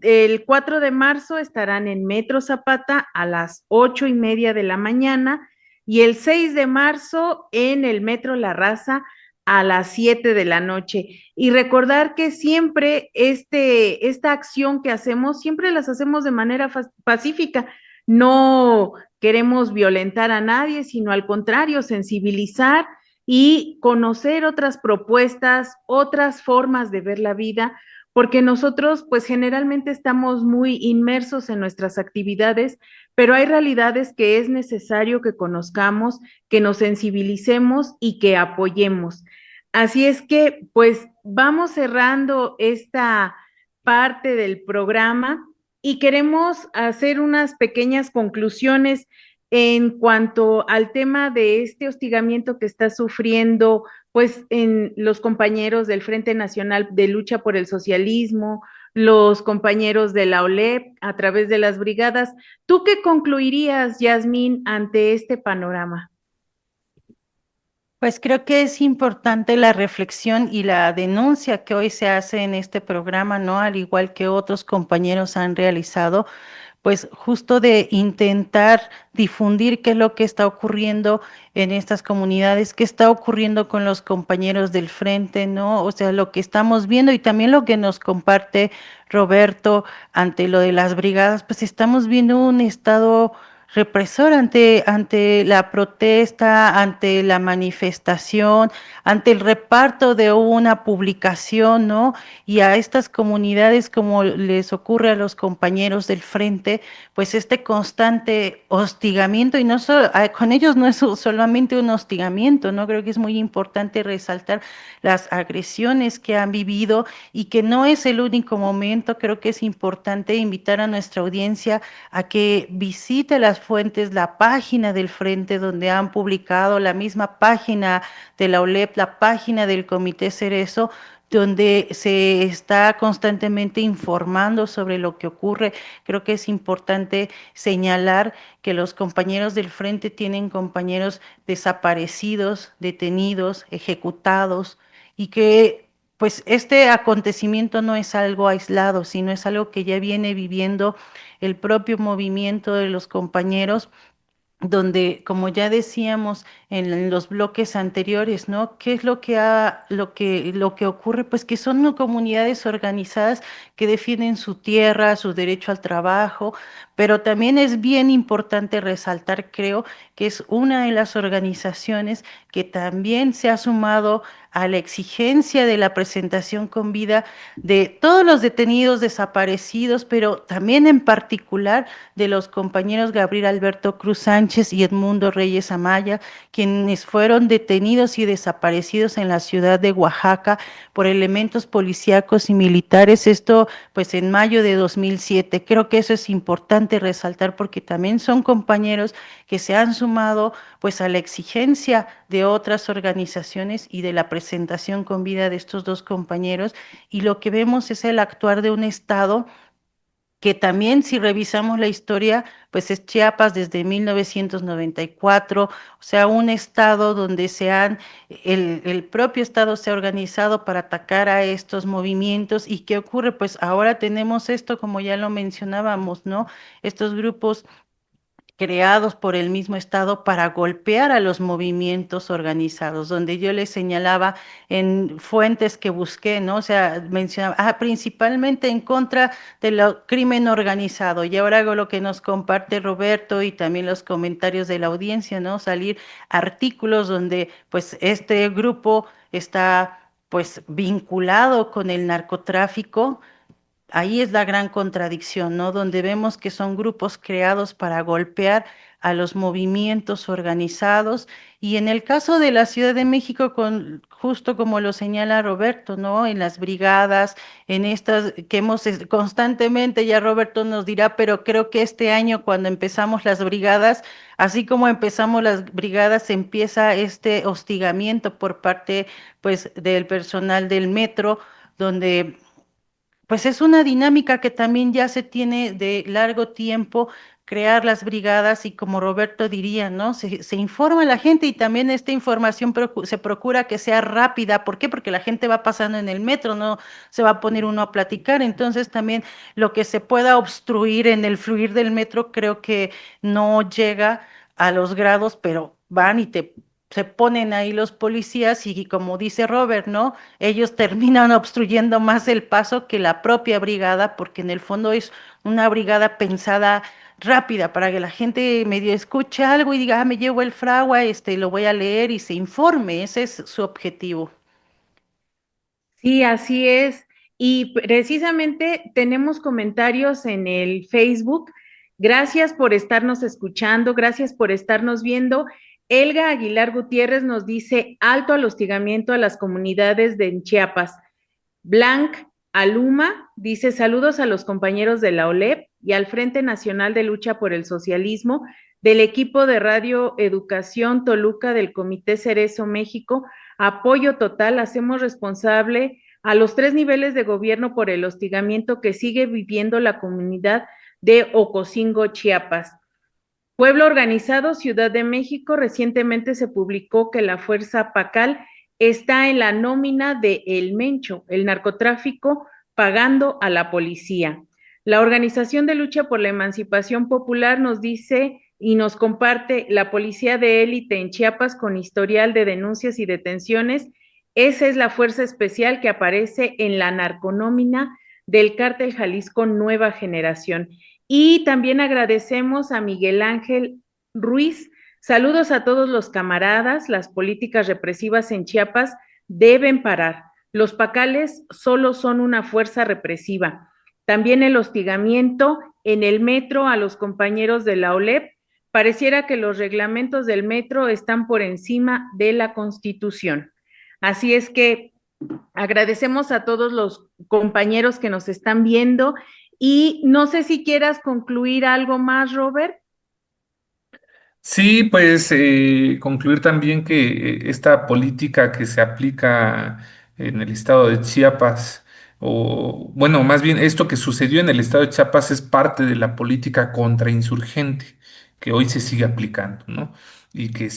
el 4 de marzo estarán en Metro Zapata a las 8:30 de la mañana, y el 6 de marzo en el Metro La Raza a las 7 de la noche. Y recordar que siempre esta acción que hacemos, siempre las hacemos de manera pacífica. No queremos violentar a nadie, sino al contrario, sensibilizar y conocer otras propuestas, otras formas de ver la vida, porque nosotros pues generalmente estamos muy inmersos en nuestras actividades, pero hay realidades que es necesario que conozcamos, que nos sensibilicemos y que apoyemos. Así es que, pues, vamos cerrando esta parte del programa y queremos hacer unas pequeñas conclusiones en cuanto al tema de este hostigamiento que está sufriendo, pues, en los compañeros del Frente Nacional de Lucha por el Socialismo, los compañeros de la OLEP a través de las brigadas. ¿Tú qué concluirías, Yasmín, ante este panorama? Pues creo que es importante la reflexión y la denuncia que hoy se hace en este programa, ¿no? Al igual que otros compañeros han realizado, pues justo de intentar difundir qué es lo que está ocurriendo en estas comunidades, qué está ocurriendo con los compañeros del frente, ¿no? O sea, lo que estamos viendo y también lo que nos comparte Roberto ante lo de las brigadas, pues estamos viendo un estado represor ante la protesta, ante la manifestación, ante el reparto de una publicación, ¿no? Y a estas comunidades, como les ocurre a los compañeros del frente, pues este constante hostigamiento, y no solo, con ellos no es solamente un hostigamiento, ¿no? Creo que es muy importante resaltar las agresiones que han vivido y que no es el único momento. Creo que es importante invitar a nuestra audiencia a que visite las fuentes, la página del Frente, donde han publicado, la misma página de la OLEP, la página del Comité Cerezo, donde se está constantemente informando sobre lo que ocurre. Creo que es importante señalar que los compañeros del frente tienen compañeros desaparecidos, detenidos, ejecutados, y que pues este acontecimiento no es algo aislado, sino es algo que ya viene viviendo el propio movimiento de los compañeros, donde, como ya decíamos en los bloques anteriores, ¿no? ¿Qué es lo que ocurre? Pues que son comunidades organizadas que defienden su tierra, su derecho al trabajo, pero también es bien importante resaltar, creo, que es una de las organizaciones que también se ha sumado a la exigencia de la presentación con vida de todos los detenidos desaparecidos, pero también en particular de los compañeros Gabriel Alberto Cruz Sánchez y Edmundo Reyes Amaya, quienes fueron detenidos y desaparecidos en la ciudad de Oaxaca por elementos policíacos y militares, esto pues en mayo de 2007. Creo que eso es importante resaltar porque también son compañeros que se han sumado pues a la exigencia de otras organizaciones y de la presentación con vida de estos dos compañeros, y lo que vemos es el actuar de un Estado que también, si revisamos la historia, pues es Chiapas desde 1994, o sea, un estado donde el propio estado se ha organizado para atacar a estos movimientos. ¿Y qué ocurre? Pues ahora tenemos esto, como ya lo mencionábamos, ¿no? Estos grupos creados por el mismo Estado para golpear a los movimientos organizados, donde yo les señalaba en fuentes que busqué, ¿no? O sea, mencionaba, principalmente en contra del crimen organizado. Y ahora hago lo que nos comparte Roberto y también los comentarios de la audiencia, ¿no? Salir artículos donde pues este grupo está pues vinculado con el narcotráfico. Ahí es la gran contradicción, ¿no? Donde vemos que son grupos creados para golpear a los movimientos organizados. Y en el caso de la Ciudad de México, justo como lo señala Roberto, ¿no? En las brigadas, en estas que hemos constantemente, ya Roberto nos dirá, pero creo que este año cuando empezamos las brigadas, así como empezamos las brigadas, empieza este hostigamiento por parte, pues, del personal del metro, donde pues es una dinámica que también ya se tiene de largo tiempo, crear las brigadas, y como Roberto diría, ¿no? Se informa a la gente, y también esta información se procura que sea rápida. ¿Por qué? Porque la gente va pasando en el metro, no se va a poner uno a platicar. Entonces también lo que se pueda obstruir en el fluir del metro creo que no llega a los grados, pero van y se ponen ahí los policías, y como dice Robert, ¿no? Ellos terminan obstruyendo más el paso que la propia brigada, porque en el fondo es una brigada pensada rápida para que la gente medio escuche algo y diga, me llevo el fragua, lo voy a leer y se informe. Ese es su objetivo. Sí, así es. Y precisamente tenemos comentarios en el Facebook. Gracias por estarnos escuchando, gracias por estarnos viendo. Elga Aguilar Gutiérrez nos dice alto al hostigamiento a las comunidades de Chiapas. Blanc Aluma dice saludos a los compañeros de la OLEP y al Frente Nacional de Lucha por el Socialismo del equipo de Radio Educación Toluca del Comité Cerezo México. Apoyo total, hacemos responsable a los tres niveles de gobierno por el hostigamiento que sigue viviendo la comunidad de Ocosingo, Chiapas. Pueblo Organizado, Ciudad de México, recientemente se publicó que la Fuerza Pacal está en la nómina de El Mencho, el narcotráfico pagando a la policía. La Organización de Lucha por la Emancipación Popular nos dice y nos comparte la policía de élite en Chiapas con historial de denuncias y detenciones. Esa es la fuerza especial que aparece en la narconómina del Cártel Jalisco Nueva Generación. Y también agradecemos a Miguel Ángel Ruiz. Saludos a todos los camaradas. Las políticas represivas en Chiapas deben parar. Los pacales solo son una fuerza represiva. También el hostigamiento en el metro a los compañeros de la OLEP. Pareciera que los reglamentos del metro están por encima de la Constitución. Así es que agradecemos a todos los compañeros que nos están viendo y no sé si quieras concluir algo más, Robert. Sí, pues concluir también que esta política que se aplica en el estado de Chiapas, o bueno, más bien esto que sucedió en el estado de Chiapas es parte de la política contrainsurgente que hoy se sigue aplicando, ¿no? Y que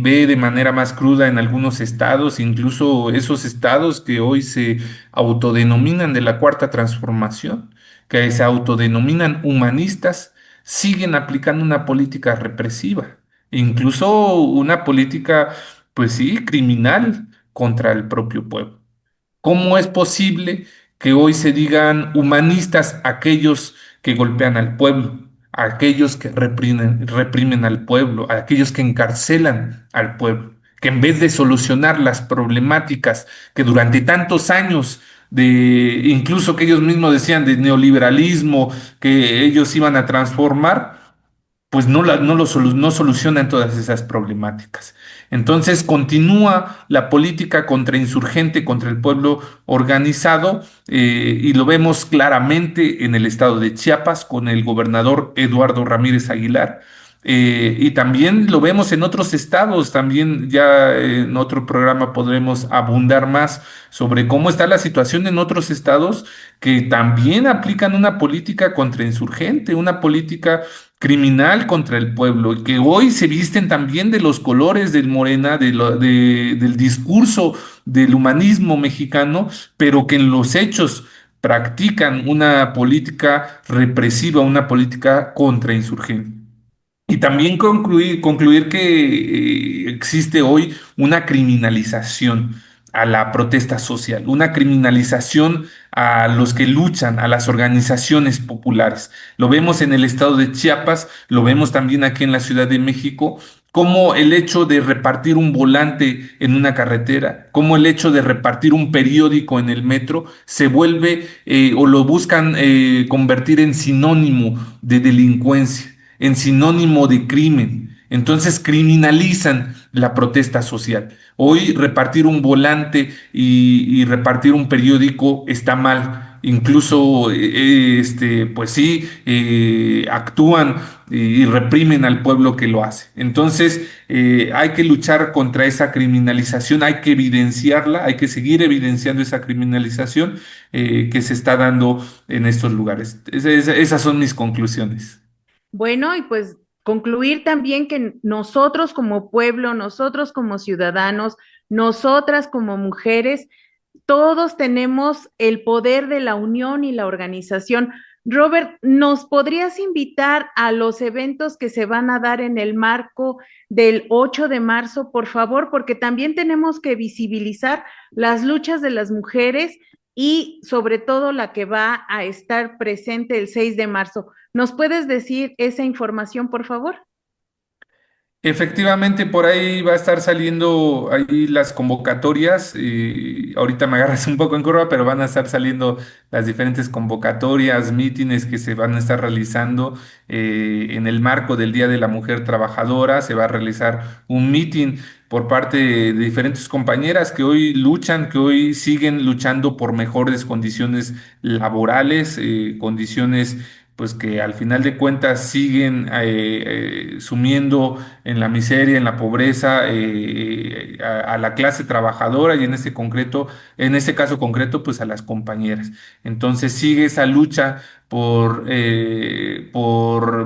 ve de manera más cruda en algunos estados, incluso esos estados que hoy se autodenominan de la Cuarta Transformación, que se autodenominan humanistas, siguen aplicando una política represiva, incluso una política, pues sí, criminal contra el propio pueblo. ¿Cómo es posible que hoy se digan humanistas aquellos que golpean al pueblo, aquellos que reprimen al pueblo, aquellos que encarcelan al pueblo, que en vez de solucionar las problemáticas que durante tantos años incluso que ellos mismos decían de neoliberalismo, que ellos iban a transformar, pues no solucionan todas esas problemáticas. Entonces continúa la política contrainsurgente contra el pueblo organizado, y lo vemos claramente en el estado de Chiapas con el gobernador Eduardo Ramírez Aguilar. Y también lo vemos en otros estados, también ya en otro programa podremos abundar más sobre cómo está la situación en otros estados que también aplican una política contrainsurgente, una política criminal contra el pueblo, y que hoy se visten también de los colores del Morena, del discurso del humanismo mexicano, pero que en los hechos practican una política represiva, una política contrainsurgente. Y también concluir que existe hoy una criminalización a la protesta social, una criminalización a los que luchan, a las organizaciones populares. Lo vemos en el estado de Chiapas, lo vemos también aquí en la Ciudad de México, como el hecho de repartir un volante en una carretera, como el hecho de repartir un periódico en el metro, se vuelve o lo buscan convertir en sinónimo de delincuencia, en sinónimo de crimen. Entonces criminalizan la protesta social. Hoy repartir un volante y repartir un periódico está mal. Incluso, pues sí, actúan y reprimen al pueblo que lo hace. Entonces, hay que luchar contra esa criminalización, hay que evidenciarla, hay que seguir evidenciando esa criminalización que se está dando en estos lugares. Esas son mis conclusiones. Bueno, y pues concluir también que nosotros como pueblo, nosotros como ciudadanos, nosotras como mujeres, todos tenemos el poder de la unión y la organización. Robert, ¿nos podrías invitar a los eventos que se van a dar en el marco del 8 de marzo, por favor? Porque también tenemos que visibilizar las luchas de las mujeres y sobre todo la que va a estar presente el 6 de marzo. ¿Nos puedes decir esa información, por favor? Efectivamente, por ahí va a estar saliendo ahí las convocatorias. Ahorita me agarras un poco en curva, pero van a estar saliendo las diferentes convocatorias, mítines que se van a estar realizando en el marco del Día de la Mujer Trabajadora. Se va a realizar un mítin por parte de diferentes compañeras que hoy luchan, que hoy siguen luchando por mejores condiciones laborales, condiciones pues que al final de cuentas siguen sumiendo en la miseria, en la pobreza, a la clase trabajadora y en este caso concreto, pues a las compañeras. Entonces sigue esa lucha por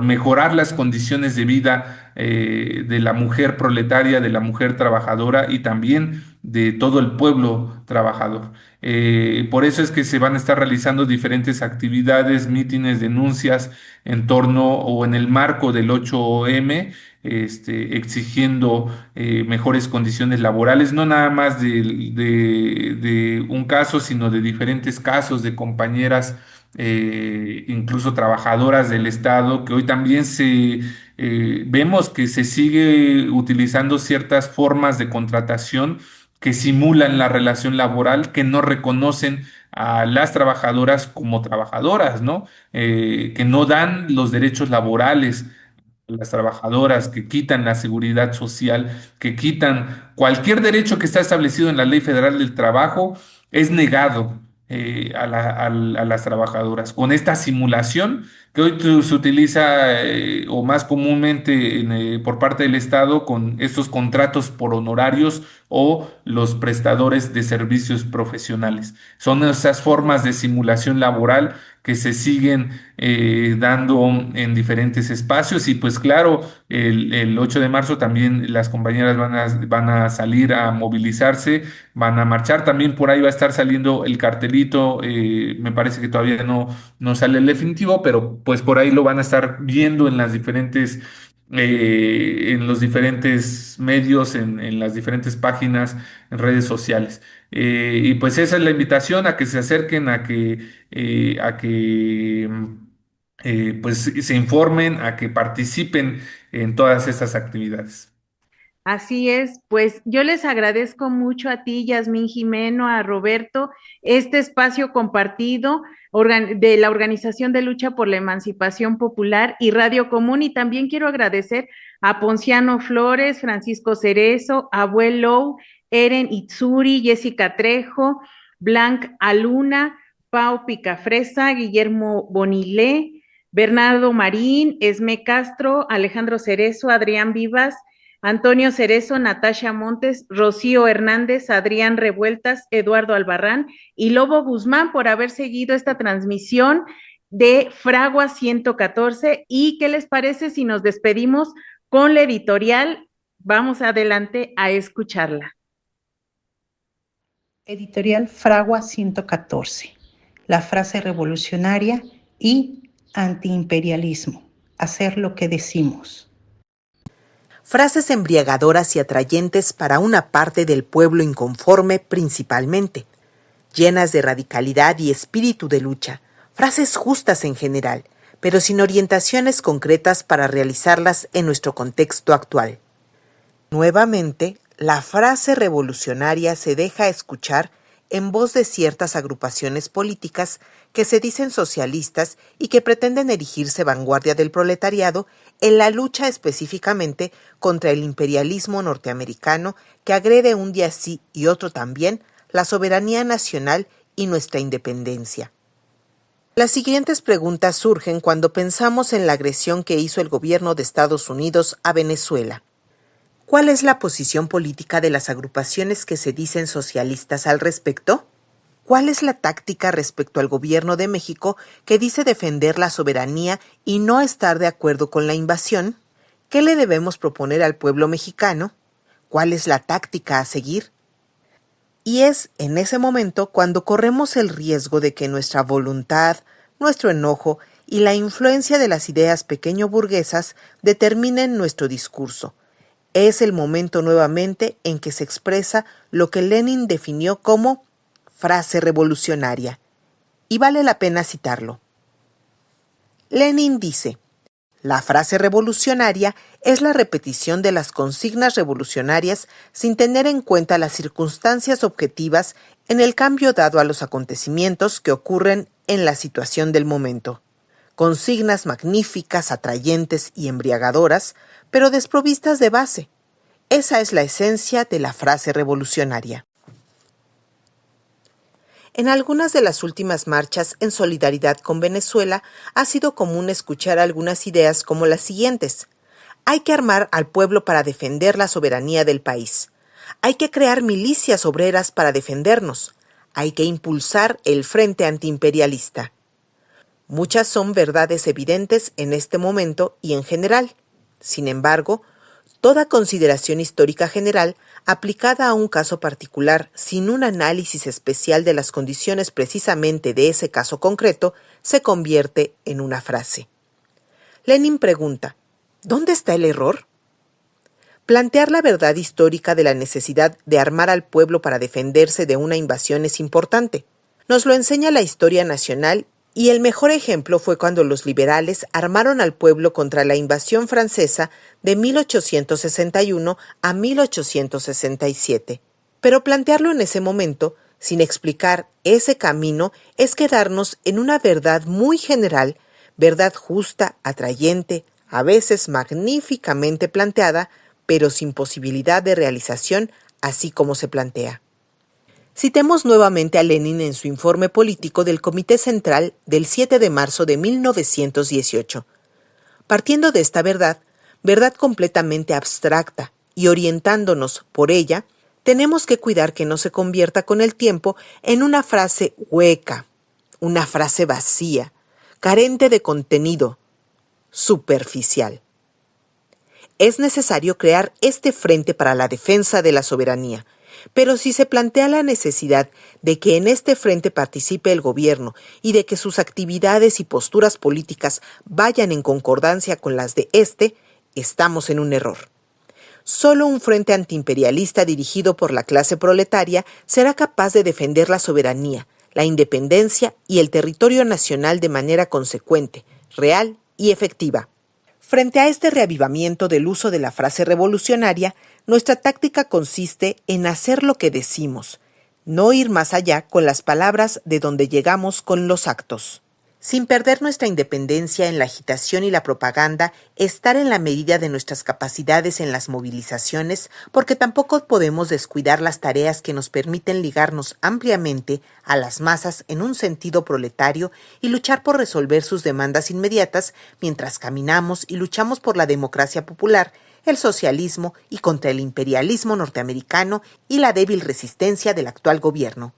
mejorar las condiciones de vida de la mujer proletaria, de la mujer trabajadora y también de todo el pueblo trabajador. Por eso es que se van a estar realizando diferentes actividades, mítines, denuncias en torno o en el marco del 8M, exigiendo mejores condiciones laborales, no nada más de un caso, sino de diferentes casos de compañeras, incluso trabajadoras del Estado, que hoy también vemos que se sigue utilizando ciertas formas de contratación que simulan la relación laboral, que no reconocen a las trabajadoras como trabajadoras, ¿no? Que no dan los derechos laborales las trabajadoras, que quitan la seguridad social, que quitan cualquier derecho que está establecido en la Ley Federal del Trabajo, es negado a las trabajadoras. Con esta simulación que hoy se utiliza o más comúnmente por parte del Estado con estos contratos por honorarios, o los prestadores de servicios profesionales. Son esas formas de simulación laboral que se siguen dando en diferentes espacios y pues claro, el 8 de marzo también las compañeras van a salir a movilizarse, van a marchar, también por ahí va a estar saliendo el cartelito, me parece que todavía no sale el definitivo, pero pues por ahí lo van a estar viendo en las diferentes en los diferentes medios, en las diferentes páginas, en redes sociales. Y pues esa es la invitación a que se acerquen, a que pues se informen, a que participen en todas estas actividades. Así es, pues yo les agradezco mucho a ti, Yasmín Jimeno, a Roberto, este espacio compartido de la Organización de Lucha por la Emancipación Popular y Radio Común, y también quiero agradecer a Ponciano Flores, Francisco Cerezo, Abuel Lou, Eren Itzuri, Jessica Trejo, Blanc Aluna, Pau Picafresa, Guillermo Bonilé, Bernardo Marín, Esme Castro, Alejandro Cerezo, Adrián Vivas, Antonio Cerezo, Natasha Montes, Rocío Hernández, Adrián Revueltas, Eduardo Albarrán y Lobo Guzmán por haber seguido esta transmisión de Fragua 114. ¿Y qué les parece si nos despedimos con la editorial? Vamos adelante a escucharla. Editorial Fragua 114. La frase revolucionaria y antiimperialismo. Hacer lo que decimos. Frases embriagadoras y atrayentes para una parte del pueblo inconforme principalmente, llenas de radicalidad y espíritu de lucha, frases justas en general, pero sin orientaciones concretas para realizarlas en nuestro contexto actual. Nuevamente, la frase revolucionaria se deja escuchar en voz de ciertas agrupaciones políticas que se dicen socialistas y que pretenden erigirse vanguardia del proletariado en la lucha específicamente contra el imperialismo norteamericano que agrede un día sí y otro también la soberanía nacional y nuestra independencia. Las siguientes preguntas surgen cuando pensamos en la agresión que hizo el gobierno de Estados Unidos a Venezuela. ¿Cuál es la posición política de las agrupaciones que se dicen socialistas al respecto? ¿Cuál es la táctica respecto al gobierno de México que dice defender la soberanía y no estar de acuerdo con la invasión? ¿Qué le debemos proponer al pueblo mexicano? ¿Cuál es la táctica a seguir? Y es en ese momento cuando corremos el riesgo de que nuestra voluntad, nuestro enojo y la influencia de las ideas pequeño burguesas determinen nuestro discurso. Es el momento nuevamente en que se expresa lo que Lenin definió como frase revolucionaria, y vale la pena citarlo. Lenin dice: la frase revolucionaria es la repetición de las consignas revolucionarias sin tener en cuenta las circunstancias objetivas en el cambio dado a los acontecimientos que ocurren en la situación del momento. Consignas magníficas, atrayentes y embriagadoras, pero desprovistas de base. Esa es la esencia de la frase revolucionaria. En algunas de las últimas marchas en solidaridad con Venezuela ha sido común escuchar algunas ideas como las siguientes: hay que armar al pueblo para defender la soberanía del país. Hay que crear milicias obreras para defendernos. Hay que impulsar el frente antiimperialista. Muchas son verdades evidentes en este momento y en general. Sin embargo, toda consideración histórica general aplicada a un caso particular sin un análisis especial de las condiciones precisamente de ese caso concreto se convierte en una frase. Lenin pregunta: ¿dónde está el error? Plantear la verdad histórica de la necesidad de armar al pueblo para defenderse de una invasión es importante. Nos lo enseña la historia nacional y el mejor ejemplo fue cuando los liberales armaron al pueblo contra la invasión francesa de 1861 a 1867. Pero plantearlo en ese momento, sin explicar ese camino, es quedarnos en una verdad muy general, verdad justa, atrayente, a veces magníficamente planteada, pero sin posibilidad de realización, así como se plantea. Citemos nuevamente a Lenin en su informe político del Comité Central del 7 de marzo de 1918. Partiendo de esta verdad, verdad completamente abstracta, y orientándonos por ella, tenemos que cuidar que no se convierta con el tiempo en una frase hueca, una frase vacía, carente de contenido, superficial. Es necesario crear este frente para la defensa de la soberanía, pero si se plantea la necesidad de que en este frente participe el gobierno y de que sus actividades y posturas políticas vayan en concordancia con las de este, estamos en un error. Solo un frente antiimperialista dirigido por la clase proletaria será capaz de defender la soberanía, la independencia y el territorio nacional de manera consecuente, real y efectiva. Frente a este reavivamiento del uso de la frase revolucionaria, nuestra táctica consiste en hacer lo que decimos, no ir más allá con las palabras de donde llegamos con los actos. Sin perder nuestra independencia en la agitación y la propaganda, estar en la medida de nuestras capacidades en las movilizaciones, porque tampoco podemos descuidar las tareas que nos permiten ligarnos ampliamente a las masas en un sentido proletario y luchar por resolver sus demandas inmediatas mientras caminamos y luchamos por la democracia popular, el socialismo y contra el imperialismo norteamericano y la débil resistencia del actual gobierno.